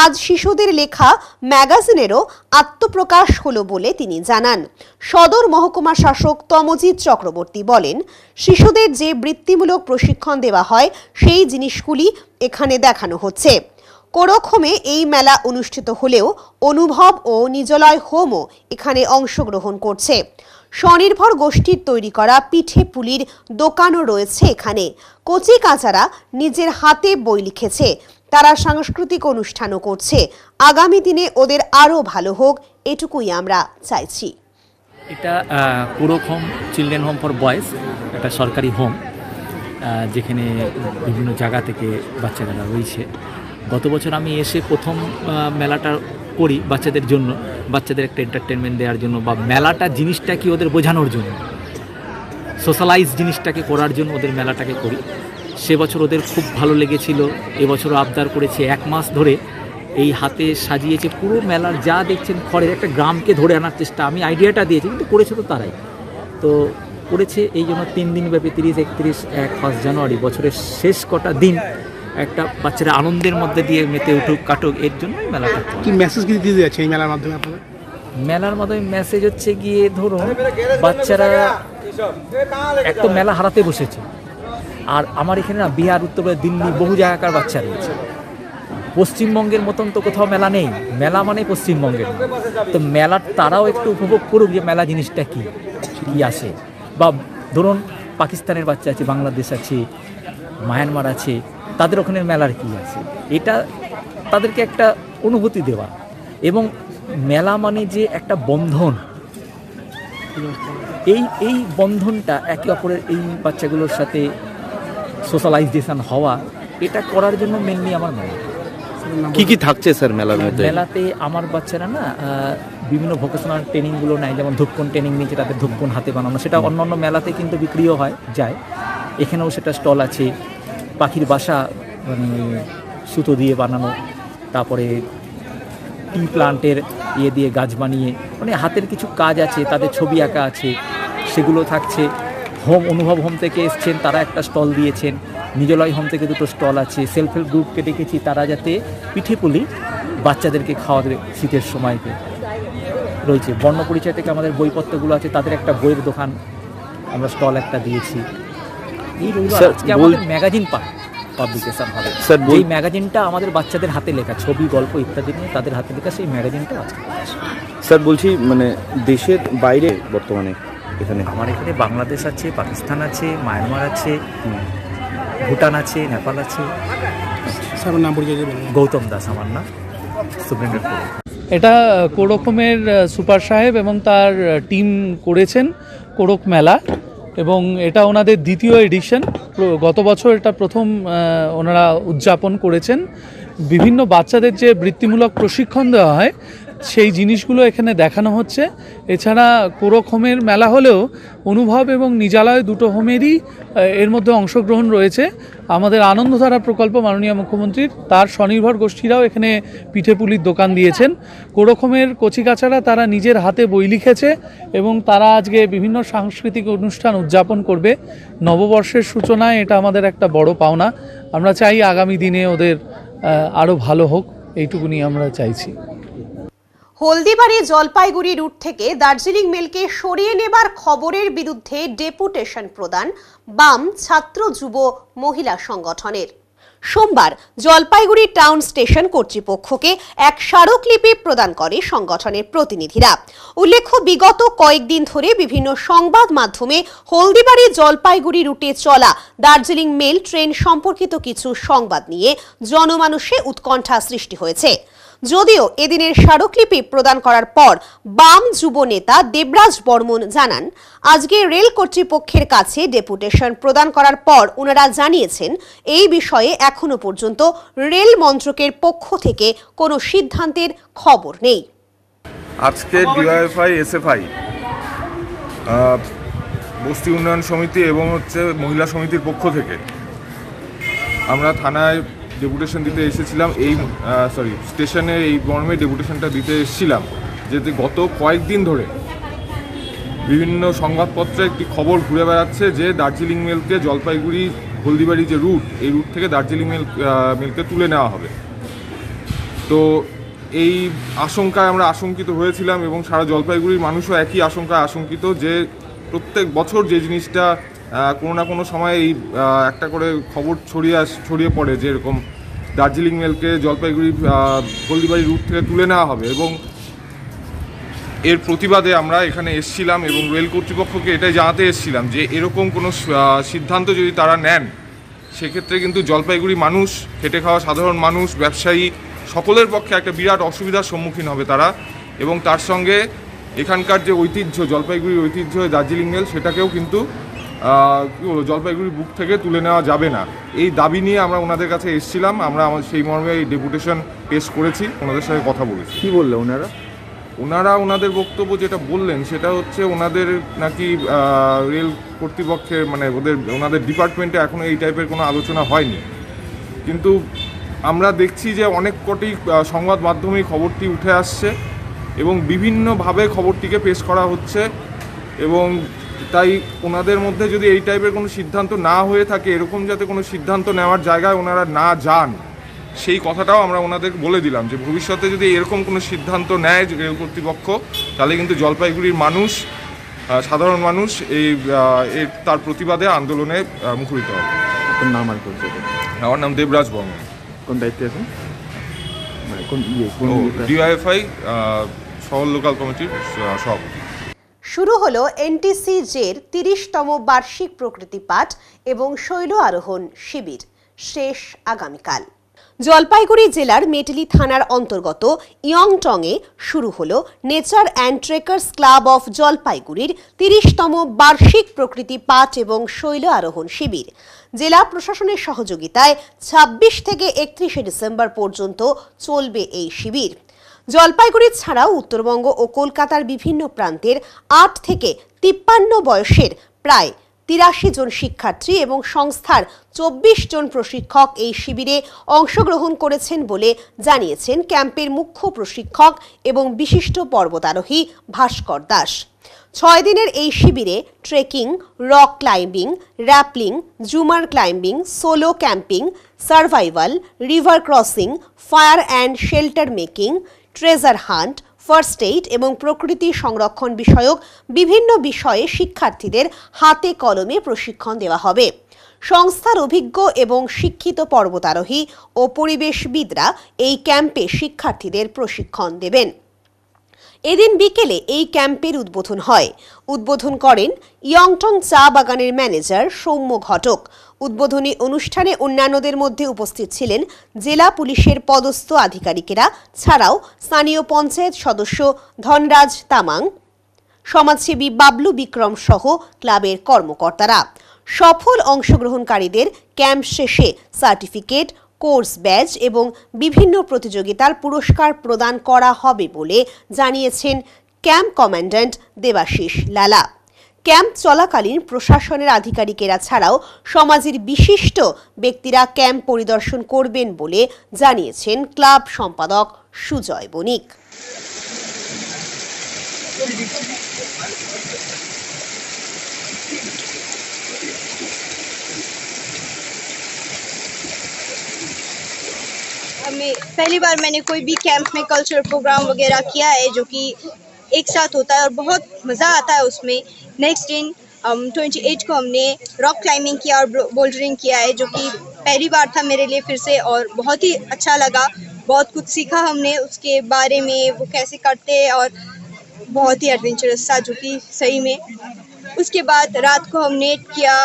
আজ শিশুদের লেখা ম্যাগাজিনেরও আত্মপ্রকাশ হলো বলে তিনি জানান। সদর মহকুমা শাসক তমজিৎ চক্রবর্তী বলেন, শিশুদের যে বৃত্তিমূলক প্রশিক্ষণ দেওয়া হয় সেই জিনিসগুলি এখানে দেখানো হচ্ছে। কোরকহোমে এই মেলা অনুষ্ঠিত হলেও অনুভব ও নিজলয় হোমও এখানে অংশগ্রহণ করছে। স্বনির্ভর গোষ্ঠীর তৈরি করা পিঠে পুলির দোকানও রয়েছে এখানে। কচি কাচারা নিজের হাতে বই লিখেছে, তারা সাংস্কৃতিক অনুষ্ঠানও করছে। আগামী দিনে ওদের আরও ভালো হোক, এটুকুই আমরা চাইছি। এটা কোরকহোম চিলড্রেন হোম ফর বয়েজ, একটা সরকারি হোম যেখানে বিভিন্ন জায়গা থেকে বাচ্চারা রয়েছে। গত বছর আমি এসে প্রথম মেলাটা করি বাচ্চাদের জন্য, বাচ্চাদের একটা এন্টারটেনমেন্ট দেওয়ার জন্য বা মেলাটা জিনিসটা কি ওদের বোঝানোর জন্য, সোশ্যালাইজ জিনিসটাকে করার জন্য ওদের মেলাটাকে করি। সে বছর ওদের খুব ভালো লেগেছিল। এবছরও আবদার করেছে, 1 মাস ধরে এই হাতে সাজিয়েছে পুরো মেলার যা দেখছেন খড়ের একটা গ্রামকে ধরে আনার চেষ্টা। আমি আইডিয়াটা দিয়েছি, কিন্তু করেছে তো তারাই তো করেছে। এই জন্য 3 দিন ব্যাপী 30, 31, 1 জানুয়ারি বছরের শেষ কটা দিন একটা বাচ্চারা আনন্দের মধ্যে দিয়ে মেতে উঠুক কাটুক, এর জন্যই মেলাটা। কি মেসেজ কি দিতে যাচ্ছে এই মেলার মাধ্যমে আপনাদের? মেলার মাধ্যমে মেসেজ হচ্ছে গিয়ে ধরুন বাচ্চারা এক তো মেলা হারাতে বসেছে, আর আমার এখানে না বিহার, উত্তরপ্রদেশ, দিল্লি বহু জায়গাকার বাচ্চা রয়েছে। পশ্চিমবঙ্গের মতন তো কোথাও মেলা নেই, মেলা মানে পশ্চিমবঙ্গের। তো মেলা তারাও একটু উপভোগ করুক যে মেলা জিনিসটা কী কী আসে। বা ধরুন পাকিস্তানের বাচ্চা আছে, বাংলাদেশ আছে, মায়ানমার আছে, তাদের ওখানে মেলার কী আছে, এটা তাদেরকে একটা অনুভূতি দেওয়া। এবং মেলা মানে যে একটা বন্ধন, এই বন্ধনটা একে অপরের এই বাচ্চাগুলোর সাথে সোশ্যালাইজেশন হওয়া, এটা করার জন্য মেনলি আমার মেলা। কি কি থাকছে স্যার মেলার মধ্যে? মেলাতে আমার বাচ্চারা না বিভিন্ন ভোকেশনাল ট্রেনিংগুলো নেয়, যেমন ধূপকোণ ট্রেনিং নিচ্ছে, তাদের ধূপকোণ হাতে বানানো, সেটা অন্যান্য মেলাতে কিন্তু বিক্রিও হয় যায়, এখানেও সেটা স্টল আছে। পাখির বাসা মানে সুতো দিয়ে বানানো, তারপরে টি প্লান্টের দিয়ে গাছ বানিয়ে, মানে হাতের কিছু কাজ আছে, তাদের ছবি আঁকা আছে, সেগুলো থাকছে। হোম অনুভব হোম থেকে এসছেন, তারা একটা স্টল দিয়েছেন। নিজলয় হোম থেকে 2টো স্টল আছে। সেলফ হেল্প গ্রুপকে ডেকেছি, তারা যাতে পিঠে পুলি বাচ্চাদেরকে খাওয়াবে শীতের সময়কে রয়েছে। বর্ণ পরিচয় থেকে আমাদের বইপত্রগুলো আছে, তাদের একটা বইয়ের দোকান আমরা স্টল একটা দিয়েছি। এই রবিবার আজকে আমাদের ম্যাগাজিন পাবলিকেশন হবে। এই ম্যাগাজিনটা আমাদের বাচ্চাদের হাতে লেখা, ছবি, গল্প ইত্যাদি নিয়ে তাদের হাতে লেখা, সেই ম্যাগাজিনটা আছে। স্যার বলছি, মানে দেশের বাইরে বর্তমানে এখানে আমার এখানে বাংলাদেশ আছে, পাকিস্তান আছে, মায়ানমার আছে, ভুটান আছে, নেপাল আছে। স্যার নাম পরিচয় বলুন। গৌতম দাস আমার নাম, সুপ্রিন্টেন্ডেন্ট। এটা কোরকহোমের সুপার সাহেব এবং তার টিম করেছেন কোরক মেলা, এবং এটা ওনাদের 2য় এডিশন। গত বছর এটা প্রথম ওনারা উদযাপন করেছেন। বিভিন্ন বাচ্চাদের যে বৃত্তিমূলক প্রশিক্ষণ দেওয়া হয় সেই জিনিসগুলো এখানে দেখানো হচ্ছে। এছাড়া কোরকহোমের মেলা হলেও অনুভব এবং নিজালয় 2টো হোমেরই এর মধ্যে অংশগ্রহণ রয়েছে। আমাদের আনন্দধারা প্রকল্প মাননীয় মুখ্যমন্ত্রীর, তার স্বনির্ভর গোষ্ঠীরাও এখানে পিঠেপুলির দোকান দিয়েছেন। কোরকহোমের কচিকাচারা তারা নিজের হাতে বই লিখেছে এবং তারা আজকে বিভিন্ন সাংস্কৃতিক অনুষ্ঠান উদযাপন করবে। নববর্ষের সূচনায় এটা আমাদের একটা বড় পাওনা। আমরা চাই আগামী দিনে ওদের আরও ভালো হোক, এইটুকুনি আমরা চাইছি। হলদিবাড়ি জলপাইগুড়ি রুট থেকে দার্জিলিং মেলকে সরিয়ে নেবার খবরের বিরুদ্ধে ডেপুটেশন প্রদান বাম ছাত্র যুব মহিলা সংগঠনের। সোমবার জলপাইগুড়ি টাউন স্টেশন কর্তৃপক্ষকে এক স্মারকলিপি প্রদান করে সংগঠনের প্রতিনিধিরা। উল্লেখ্য, বিগত কয়েকদিন ধরে বিভিন্ন সংবাদ মাধ্যমে হলদিবাড়ি জলপাইগুড়ি রুটে চলা দার্জিলিং মেল ট্রেন সম্পর্কিত কিছু সংবাদ নিয়ে জনমানসে উৎকণ্ঠা সৃষ্টি হয়েছে। যদিও এদিনের স্মারকলিপি প্রদান করার পর বাম যুব নেতা দেবরাজ বর্মন জানান, আজকে রেল কর্তৃপক্ষের কাছে ডেপুটেশন প্রদান করার পর ওনারা জানিয়েছেন এই বিষয়ে এখনো পর্যন্ত রেল মন্ত্রকের পক্ষ থেকে কোনো সিদ্ধান্তের খবর নেই। আজকে ডিওএফআই, এসএফআই, বস্তি উন্নয়ন সমিতি এবং মহিলা সমিতির পক্ষ থেকে আমরা থানায় ডেপুটেশন দিতে এসেছিলাম স্টেশনে এই মর্মে ডেপুটেশনটা দিতে এসেছিলাম যে গত কয়েকদিন ধরে বিভিন্ন সংবাদপত্রে একটি খবর ঘুরে বেড়াচ্ছে যে দার্জিলিং মেলকে জলপাইগুড়ি হলদিবাড়ি যে রুট, এই রুট থেকে দার্জিলিং মেলকে তুলে নেওয়া হবে। তো এই আশঙ্কায় আমরা আশঙ্কিত হয়েছিলাম এবং সারা জলপাইগুড়ির মানুষও একই আশঙ্কায় আশঙ্কিত যে প্রত্যেক বছর যে জিনিসটা কোনো না কোনো সময় এই একটা করে খবর ছড়িয়ে পড়ে যে এরকম দার্জিলিং মেলকে জলপাইগুড়ি হলদিবাড়ি রুট থেকে তুলে নেওয়া হবে, এবং এর প্রতিবাদে আমরা এখানে এসেছিলাম এবং রেল কর্তৃপক্ষকে এটাই জানাতে এসেছিলাম যে এরকম কোনো সিদ্ধান্ত যদি তারা নেন সেক্ষেত্রে কিন্তু জলপাইগুড়ি মানুষ, খেটে খাওয়া সাধারণ মানুষ, ব্যবসায়ী সকলের পক্ষে একটা বিরাট অসুবিধার সম্মুখীন হবে তারা, এবং তার সঙ্গে এখানকার যে ঐতিহ্য, জলপাইগুড়ির ঐতিহ্য দার্জিলিং মেল, সেটাকেও কিন্তু কী বলবো জলপাইগুড়ির বুক থেকে তুলে নেওয়া যাবে না। এই দাবি নিয়ে আমরা ওনাদের কাছে এসেছিলাম, আমরা সেই মর্মে এই ডেপুটেশন পেশ করেছি, ওনাদের সাথে কথা বলেছি। কী বললো ওনারা? ওনাদের বক্তব্য যেটা বললেন সেটা হচ্ছে ওনাদের নাকি রেল কর্তৃপক্ষের ওনাদের ডিপার্টমেন্টে এখনও এই টাইপের কোনো আলোচনা হয়নি, কিন্তু আমরা দেখছি যে অনেক কটি সংবাদ মাধ্যমেই খবরটি উঠে আসছে এবং বিভিন্নভাবে খবরটিকে পেশ করা হচ্ছে, এবং তাই ওনাদের মধ্যে যদি এই টাইপের কোনো সিদ্ধান্ত না হয়ে থাকে, এরকম যাতে কোনো সিদ্ধান্ত নেওয়ার জায়গায় ওনারা না যান, সেই কথাটাও আমরা ওনাদের বলে দিলাম যে ভবিষ্যতে যদি এরকম কোনো সিদ্ধান্ত নেয় রেল কর্তৃপক্ষ, তাহলে কিন্তু জলপাইগুড়ির মানুষ, সাধারণ মানুষ তার প্রতিবাদে আন্দোলনে মুখরিত হবে। আপনার নাম আর পরিচয়? আমার নাম দেবরাজ বর্মন। কোন দায়িত্বে আছেন? ডিওয়াইএফআই শহর লোকাল কমিটির সভাপতি। শুরু হলো এনটিসি-জের 30তম বার্ষিক প্রকৃতি পাঠ এবং শৈল আরোহণ শিবির, শেষ আগামীকাল। জলপাইগুড়ি জেলার মেটেলি থানার অন্তর্গত ইয়ংটংয়ে শুরু হলো nature and trekkers club of জলপাইগুড়ির 30তম বার্ষিক প্রকৃতি পাঠ এবং শৈল আরোহণ শিবির। জেলা প্রশাসনের সহযোগিতায় 26 থেকে 31শে ডিসেম্বর পর্যন্ত চলবে এই শিবির। জলপাইগুড়ি ছাড়াও উত্তরবঙ্গ ও কলকাতার বিভিন্ন প্রান্তের 8 থেকে 53 বয়সের প্রায় 83 জন শিক্ষার্থী এবং সংস্থার 24 জন প্রশিক্ষক এই শিবিরে অংশগ্রহণ করেছেন বলে জানিয়েছেন ক্যাম্পের মুখ্য প্রশিক্ষক এবং বিশিষ্ট পর্বতারোহী ভাস্কর দাস। 6 দিনের এই শিবিরে ট্রেকিং, রক ক্লাইম্বিং, র্যাপলিং, জুমার climbing, solo camping, survival, river crossing, fire and shelter making, treasure hunt, first aid এবং প্রকৃতি সংরক্ষণ বিষয়ক বিভিন্ন বিষয়ে শিক্ষার্থীদের হাতে কলমে প্রশিক্ষণ দেওয়া হবে। সংস্থার অভিজ্ঞ এবং শিক্ষিত পর্বতারোহী ও পরিবেশবিদরা এই ক্যাম্পে শিক্ষার্থীদের প্রশিক্ষণ দেবেন। এদিন বিকেলে এই ক্যাম্পের উদ্বোধন হয়। উদ্বোধন করেন ইয়ংটং চা বাগানের ম্যানেজার সৌম্য ঘটক। উদ্বোধনী অনুষ্ঠানে অন্যান্যদের মধ্যে উপস্থিত ছিলেন জেলা পুলিশের পদস্থ আধিকারিকেরা, ছাড়াও স্থানীয় পঞ্চায়েত সদস্য ধনরাজ তামাং, সমাজসেবী বাবলু বিক্রম সহ ক্লাবের কর্মকর্তারা। সফল অংশগ্রহণকারীদের ক্যাম্প শেষে সার্টিফিকেট, কোর্স ব্যাজ এবং বিভিন্ন প্রতিযোগিতার পুরস্কার প্রদান করা হবে বলে জানিয়েছেন ক্যাম্প কমান্ড্যান্ট দেবাশিস লালা। ক্যাম্প চলাকালীন প্রশাসনের আধিকারিকেরা ছাড়াও সমাজের বিশিষ্ট ব্যক্তিরা ক্যাম্প পরিদর্শন করবেন বলে জানিয়েছেন ক্লাব সম্পাদক সুজয় বণিক। पहली बार मैंने कोई भी कैंप में कल्चरल प्रोग्राम वगैरह किया है जो कि एक साथ होता है और बहुत मज़ा आता है उसमें। नेक्स्ट दिन 28 को हमने रॉक क्लाइंबिंग किया और बोल्डरिंग किया है जो कि पहली बार था मेरे लिए फिर से, और बहुत ही अच्छा लगा। बहुत कुछ सीखा हमने उसके बारे में, वो कैसे करते हैं, और बहुत ही एडवेंचरस था जो कि सही में। उसके बाद रात को हमने किया,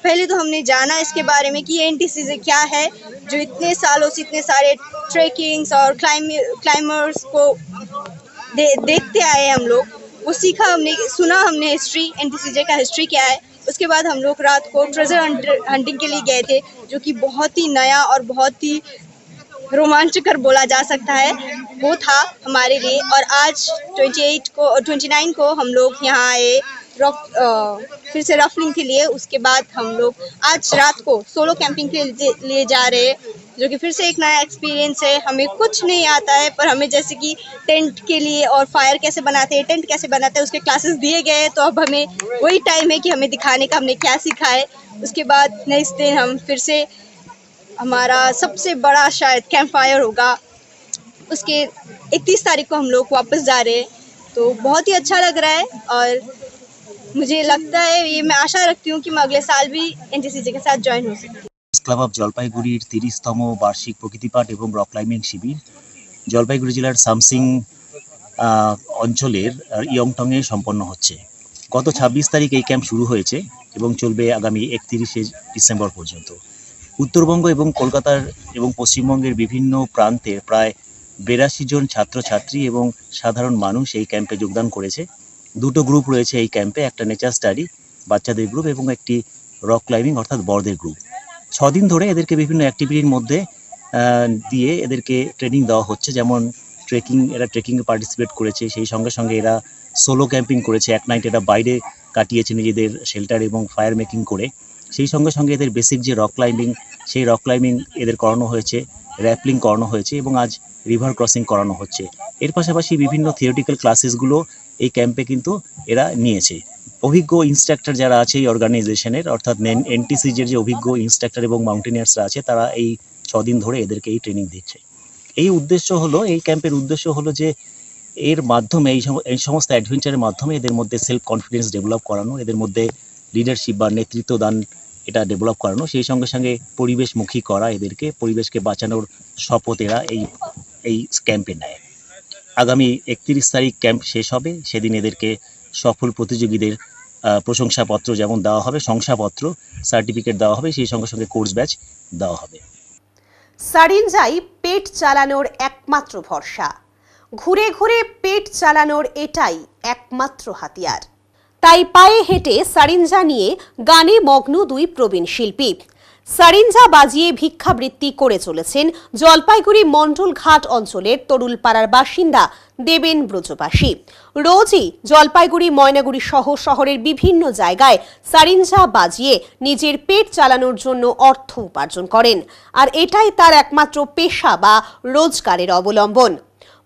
पहले तो हमने जाना इसके बारे में कि एनटीसी से क्या है, जो इतने सालों से इतने सारे ट्रेकिंग्स और क्लाइमर्स को देखते आए हम लोग, वो सीखा हमने, सुना हमने हिस्ट्री, एनटीसीजे का हिस्ट्री क्या है। उसके बाद हम लोग रात को ट्रेजर हंटिंग के लिए गए थे जो कि बहुत ही नया और बहुत ही रोमांचकर बोला जा सकता है, वो था हमारे लिए। और आज 29 को हम लोग यहाँ आए फिर से रफलिंग के लिए। उसके बाद हम लोग आज रात को सोलो कैंपिंग के लिए जा रहे हैं जो कि फिर से एक नया एक्सपीरियंस है। हमें कुछ नहीं आता है, पर हमें जैसे कि टेंट के लिए और फायर कैसे बनाते हैं, टेंट कैसे बनाते हैं, उसके क्लासेस दिए गए हैं। तो अब हमें वही टाइम है कि हमें दिखाने का हमने क्या सीखा है। उसके बाद नेक्स्ट दिन हम फिर से हमारा सबसे बड़ा शायद कैंप फायर होगा, उसके 31 तारीख को हम लोग वापस जा रहे हैं। तो बहुत ही अच्छा लग रहा है और मुझे लगता है, ये मैं आशा रखती हूँ कि मैं अगले साल भी एनटीसीजे के साथ ज्वाइन हो सकती हूँ। ক্লাব অফ জলপাইগুড়ির 30তম বার্ষিক প্রকৃতিপাঠ এবং রক ক্লাইম্বিং শিবির জলপাইগুড়ি জেলার সামসিং অঞ্চলের ইয়ংটংয়ে সম্পন্ন হচ্ছে। গত 26 তারিখ এই ক্যাম্প শুরু হয়েছে এবং চলবে আগামী 31শে ডিসেম্বর পর্যন্ত। উত্তরবঙ্গ এবং কলকাতার এবং পশ্চিমবঙ্গের বিভিন্ন প্রান্তের প্রায় 82 জন ছাত্রছাত্রী এবং সাধারণ মানুষ এই ক্যাম্পে যোগদান করেছে। দুটো গ্রুপ রয়েছে এই ক্যাম্পে, একটা নেচার স্টাডি বাচ্চাদের গ্রুপ এবং একটি রক ক্লাইম্বিং অর্থাৎ বড়দের গ্রুপ। 6 দিন ধরে এদেরকে বিভিন্ন অ্যাক্টিভিটির মধ্যে দিয়ে এদেরকে ট্রেনিং দেওয়া হচ্ছে, যেমন এরা ট্রেকিংয়ে পার্টিসিপেট করেছে, সেই সঙ্গে সঙ্গে এরা সোলো ক্যাম্পিং করেছে, এক নাইট এরা বাইরে কাটিয়েছে নিজেদের শেল্টার এবং ফায়ার মেকিং করে। সেই সঙ্গে সঙ্গে এদের বেসিক যে রক ক্লাইম্বিং, সেই রক ক্লাইম্বিং এদের করানো হয়েছে, র্যাপলিং করানো হয়েছে এবং আজ রিভার ক্রসিং করানো হচ্ছে। এর পাশাপাশি বিভিন্ন থিওরিটিক্যাল ক্লাসেসগুলো এই ক্যাম্পে কিন্তু এরা নিয়েছে। অভিজ্ঞ ইনস্ট্রাক্টর যারা আছে এই অর্গানাইজেশনের, অর্থাৎ এনটিসিজের যে অভিজ্ঞ ইনস্ট্রাক্টর এবং মাউন্টেনিয়ার্সরা আছে, তারা এই 6 দিন ধরে এদেরকে এই ট্রেনিং দিচ্ছে। এই ক্যাম্পের উদ্দেশ্য হলো যে এর মাধ্যমে এই সমস্ত অ্যাডভেঞ্চারের মাধ্যমে এদের মধ্যে সেলফ কনফিডেন্স ডেভেলপ করানো, এদের মধ্যে লিডারশিপ বা নেতৃত্ব দান এটা ডেভেলপ করানো, সেই সঙ্গে সঙ্গে পরিবেশমুখী করা, এদেরকে পরিবেশকে বাঁচানোর শপথ এরা এই ক্যাম্পে নেয়। আগামী 31 তারিখ ক্যাম্প শেষ হবে, সেদিন এদেরকে সফল প্রতিযোগীদের প্রশংসাপত্র যেমন দেওয়া হবে, শংসাপত্র সার্টিফিকেট দেওয়া হবে, সেই সঙ্গে সঙ্গে কোর্স ব্যাচ দেওয়া হবে। সারিঞ্জাই পেট চালানোর একমাত্র ভরসা। ঘুরে ঘুরে পেট চালানোর এটাই একমাত্র হাতিয়ার। তাই পায়ে হেঁটে সারিঞ্জা নিয়ে গানে মগ্ন দুই প্রবীণ শিল্পী। সারিঞ্জা বাজিয়ে ভিক্ষাবৃত্তি করে চলেছেন জলপাইগুড়ি মণ্ডলঘাট অঞ্চলের তরুলপাড়ার বাসিন্দা দেবেন ব্রজবাসী। রোজই জলপাইগুড়ি, ময়নাগুড়ি সহ শহরের বিভিন্ন জায়গায় সারিঞ্জা বাজিয়ে নিজের পেট চালানোর জন্য অর্থ উপার্জন করেন, আর এটাই তার একমাত্র পেশা বা রোজগারের অবলম্বন।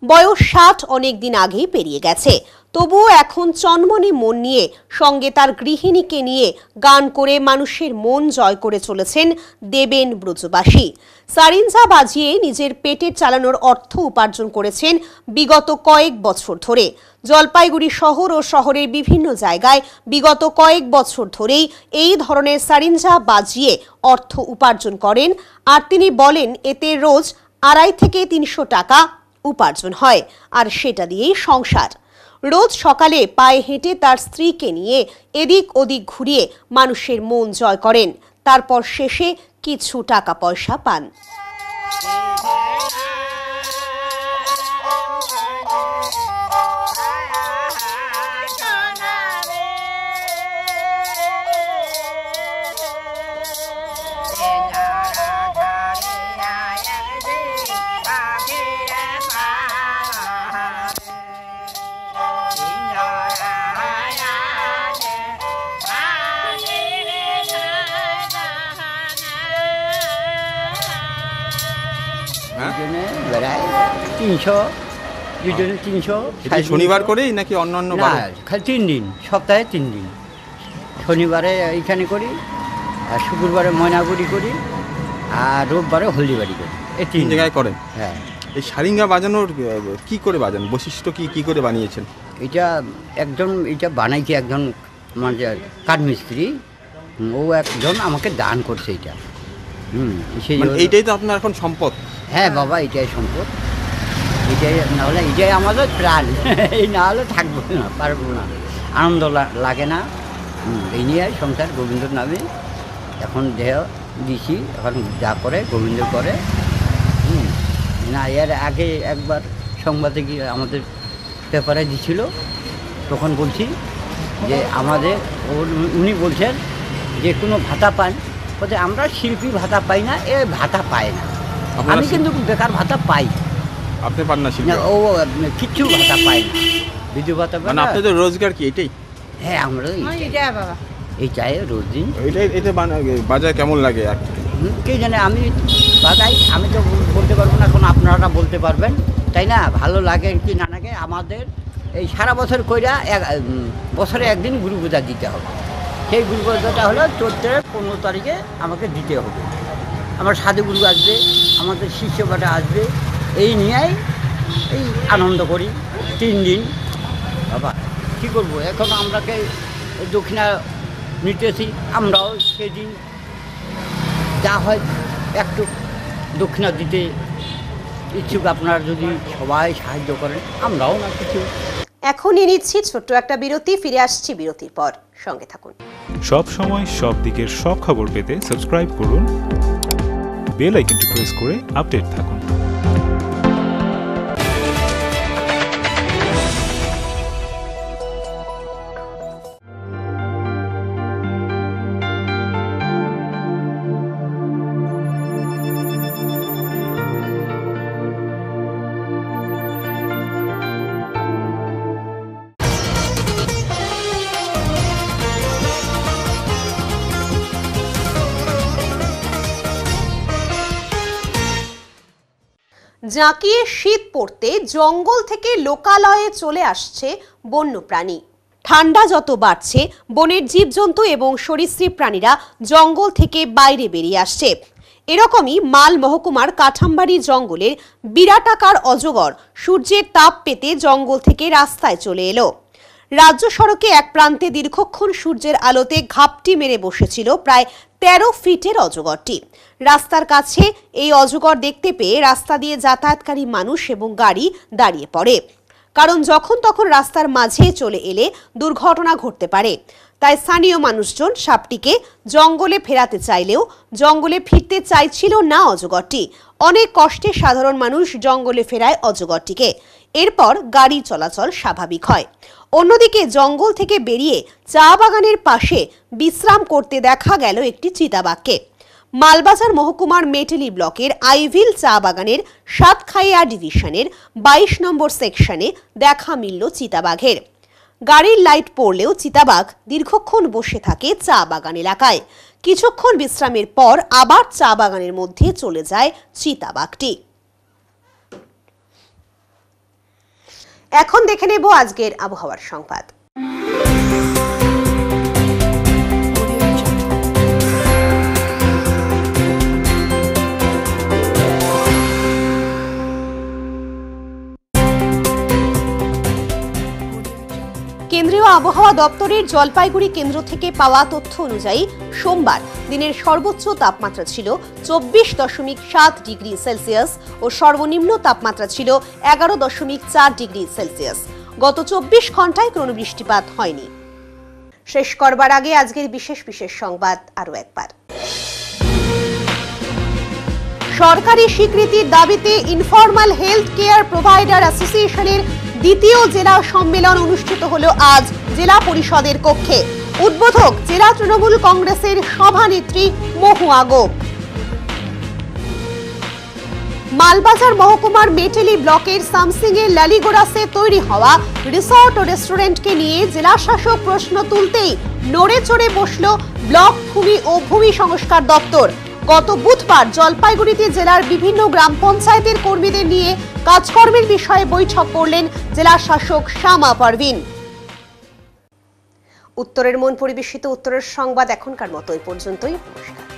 বয়স 60 অনেক দিন আগেই পেরিয়ে গেছে, তবুও এখন চনমনে মন নিয়ে সঙ্গে তার গৃহিণীকে নিয়ে গান করে মানুষের মন জয় করে চলেছেন দেবেন ব্রজবাসী। সারিঞ্জা বাজিয়ে নিজের পেটের চালানোর অর্থ উপার্জন করেছেন বিগত কয়েক বছর ধরে। জলপাইগুড়ি শহর ও শহরের বিভিন্ন জায়গায় বিগত কয়েক বছর ধরেই এই ধরনের সারিঞ্জা বাজিয়ে অর্থ উপার্জন করেন, আর তিনি বলেন এতে রোজ 250 থেকে 300 টাকা উপার্জন হয়, আর সেটা দিয়েই সংসার। রোজ সকালে পায়ে হেঁটে তার স্ত্রীকে নিয়ে এদিক ওদিক ঘুরিয়ে মানুষের মন জয় করেন, তারপর শেষে কিছু টাকা পয়সা পান। বেড়ায় 300, দুজনে 300। শনিবার করেই নাকি অন্যান্য না, খালি 3 দিন, সপ্তাহে 3 দিন। শনিবারে এইখানে করি, আর শুক্রবারে ময়নাগুড়ি করি, আর রোববারে হলদিবাড়ি করি। এই 3 জায়গায় করেন? হ্যাঁ। এই সারিঙ্গা বাজানোর কি করে বাজান, বৈশিষ্ট্য কি করে বানিয়েছেন? এটা বানাইছে একজন মানে কাঠমিস্ত্রি, ও একজন আমাকে দান করছে এটা। এইটাই তো আপনার এখন সম্পদ? হ্যাঁ বাবা, এটাই সম্পদ, এটাই না হলে এটাই আমাদের প্রাণ। এই না হলে থাকবো না, পারবো না, আনন্দ লাগে না। এই নিয়ে সংসার গোবিন্দর নামে এখন দেহ দিছি, এখন যা করে গোবিন্দ করে। না, এর আগে একবার সংবাদে গিয়ে আমাদের পেপারে দিছিল, তখন বলছি যে আমাদের উনি বলছেন যে কোনো ভাতা পান, বলছে আমরা শিল্পী ভাতা পাই না, এ ভাতা পায় না। আমি কিন্তু বেকার ভাতা পাই। আপনি পান না? ও কিচ্ছু ভাতা পাই না, বিধু ভাতা পাই না। আপনাদের রোজগার কি এটাই? হ্যাঁ, আমরা এই চাই রোজ দিন। এটা বাজার কেমন লাগে? আর কে জানে, আমি বাগাই আমি তো বলতে পারবো না, এখন আপনারা বলতে পারবেন, তাই না? ভালো লাগে কি না লাগে। আমাদের এই সারা বছর কইরা বছরে একদিন গুরু পূজা দিতে হবে। সেই গুরু পূজাটা হলো চৈত্রের 15 তারিখে আমাকে দিতে হবে। আমার সাধুগুরু আসবে, আমাদের শিষ্যবাটা আসবে, এই নিয়েই এই আনন্দ করি 3 দিন। বাবা কী করবো, এখন আমরাকে দক্ষিণা নিতেছি, আমরাও সেদিন যা হয় একটু দক্ষিণা দিতে ইচ্ছুক। আপনারা যদি সবাই সাহায্য করেন, আমরাও না কিছু। এখন নিয়ে নিচ্ছি ছোট্ট একটা বিরতি, ফিরে আসছি বিরতির পর, সঙ্গে থাকুন। সব সময় সব দিকের সব খবর পেতে সাবস্ক্রাইব করুন, বেল আইকনটি প্রেস করে আপডেট থাকুন। জাঁকিয়ে শীত পড়তে জঙ্গল থেকে লোকালয়ে চলে আসছে বন্যপ্রাণী। ঠান্ডা যত বাড়ছে, বনের জীবজন্তু এবং সরীসৃপ প্রাণীরা জঙ্গল থেকে বাইরে বেরিয়ে আসছে। এরকমই মাল মহকুমার কাঠামবাড়ি জঙ্গলের বিরাটাকার অজগর সূর্যের তাপ পেতে জঙ্গল থেকে রাস্তায় চলে এলো। রাজ্য সড়কে এক প্রান্তে দীর্ঘক্ষণ সূর্যের আলোতে ঘাপটি মেরে বসেছিল প্রায় 13 ফিটের অজগরটি। রাস্তার কাছে এই অজগর দেখতে পেয়ে রাস্তা দিয়ে যাতায়াতকারী মানুষ এবং গাড়ি দাঁড়িয়ে পড়ে, কারণ যখন তখন রাস্তার মাঝে চলে এলে দুর্ঘটনা ঘটতে পারে। তাই স্থানীয় মানুষজন সাপটিকে জঙ্গলে ফেরাতে চাইলেও জঙ্গলে ফিরতে চাইছিল না অজগরটি। অনেক কষ্টে সাধারণ মানুষ জঙ্গলে ফেরায় অজগরটিকে। এরপর গাড়ি চলাচল স্বাভাবিক হয়। অন্যদিকে জঙ্গল থেকে বেরিয়ে চা বাগানের পাশে বিশ্রাম করতে দেখা গেল একটি চিতাবাঘকে। মালবাজার মহকুমার মেটেলি ব্লকের আইভিল চা বাগানের সাতখাইয়া ডিভিশনের 22 নম্বর সেকশনে দেখা মিলল চিতাবাঘের। গাড়ির লাইট পড়লেও চিতাবাঘ দীর্ঘক্ষণ বসে থাকে চা বাগান এলাকায়। কিছুক্ষণ বিশ্রামের পর আবার চা বাগানের মধ্যে চলে যায় চিতাবাঘটি। এখন দেখে নেব আজকের আবহাওয়ার সংবাদ। কেন্দ্রীয় আবহাওয়া দপ্তরের জলপাইগুড়ি কেন্দ্র থেকে পাওয়া তথ্য অনুযায়ী সোমবার দিনের সর্বোচ্চ তাপমাত্রা ছিল 24.7 ডিগ্রি সেলসিয়াস ও সর্বনিম্ন তাপমাত্রা ছিল 11.4 ডিগ্রি সেলসিয়াস। গত 24 ঘন্টায় কোনো বৃষ্টিপাত হয়নি। শেষ করবার আগে আজকের বিশেষ সংবাদ আরও একবার। সরকারি স্বীকৃতির দাবিতে ইনফরমাল হেলথ কেয়ার প্রোভাইডার অ্যাসোসিয়েশনের দ্বিতীয় জেলা সম্মেলন অনুষ্ঠিত হলো আজ জেলা পরিষদের কক্ষে। উদ্বোধক জেলা তৃণমূল কংগ্রেসের সভানেত্রী মহুয়া গোপ। মালবাজার মহকুমার মেটেলি ব্লকের সামসিংয়ের লালিগোড়াসে তৈরি হওয়া রিসর্ট ও রেস্টুরেন্টকে নিয়ে জেলা শাসক প্রশ্ন তুলতেই নড়ে চড়ে বসল ব্লক ভূমি ও ভূমি সংস্কার দপ্তর। গত বুধবার জলপাইগুড়িতে জেলার বিভিন্ন গ্রাম পঞ্চায়েতের কর্মীদের নিয়ে কাজকর্মের বিষয়ে বৈঠক করলেন জেলা শাসক শামা পারভিন। উত্তরের মন পরিবেশিত উত্তরের সংবাদ এখনকার মতো এই পর্যন্তই। নমস্কার।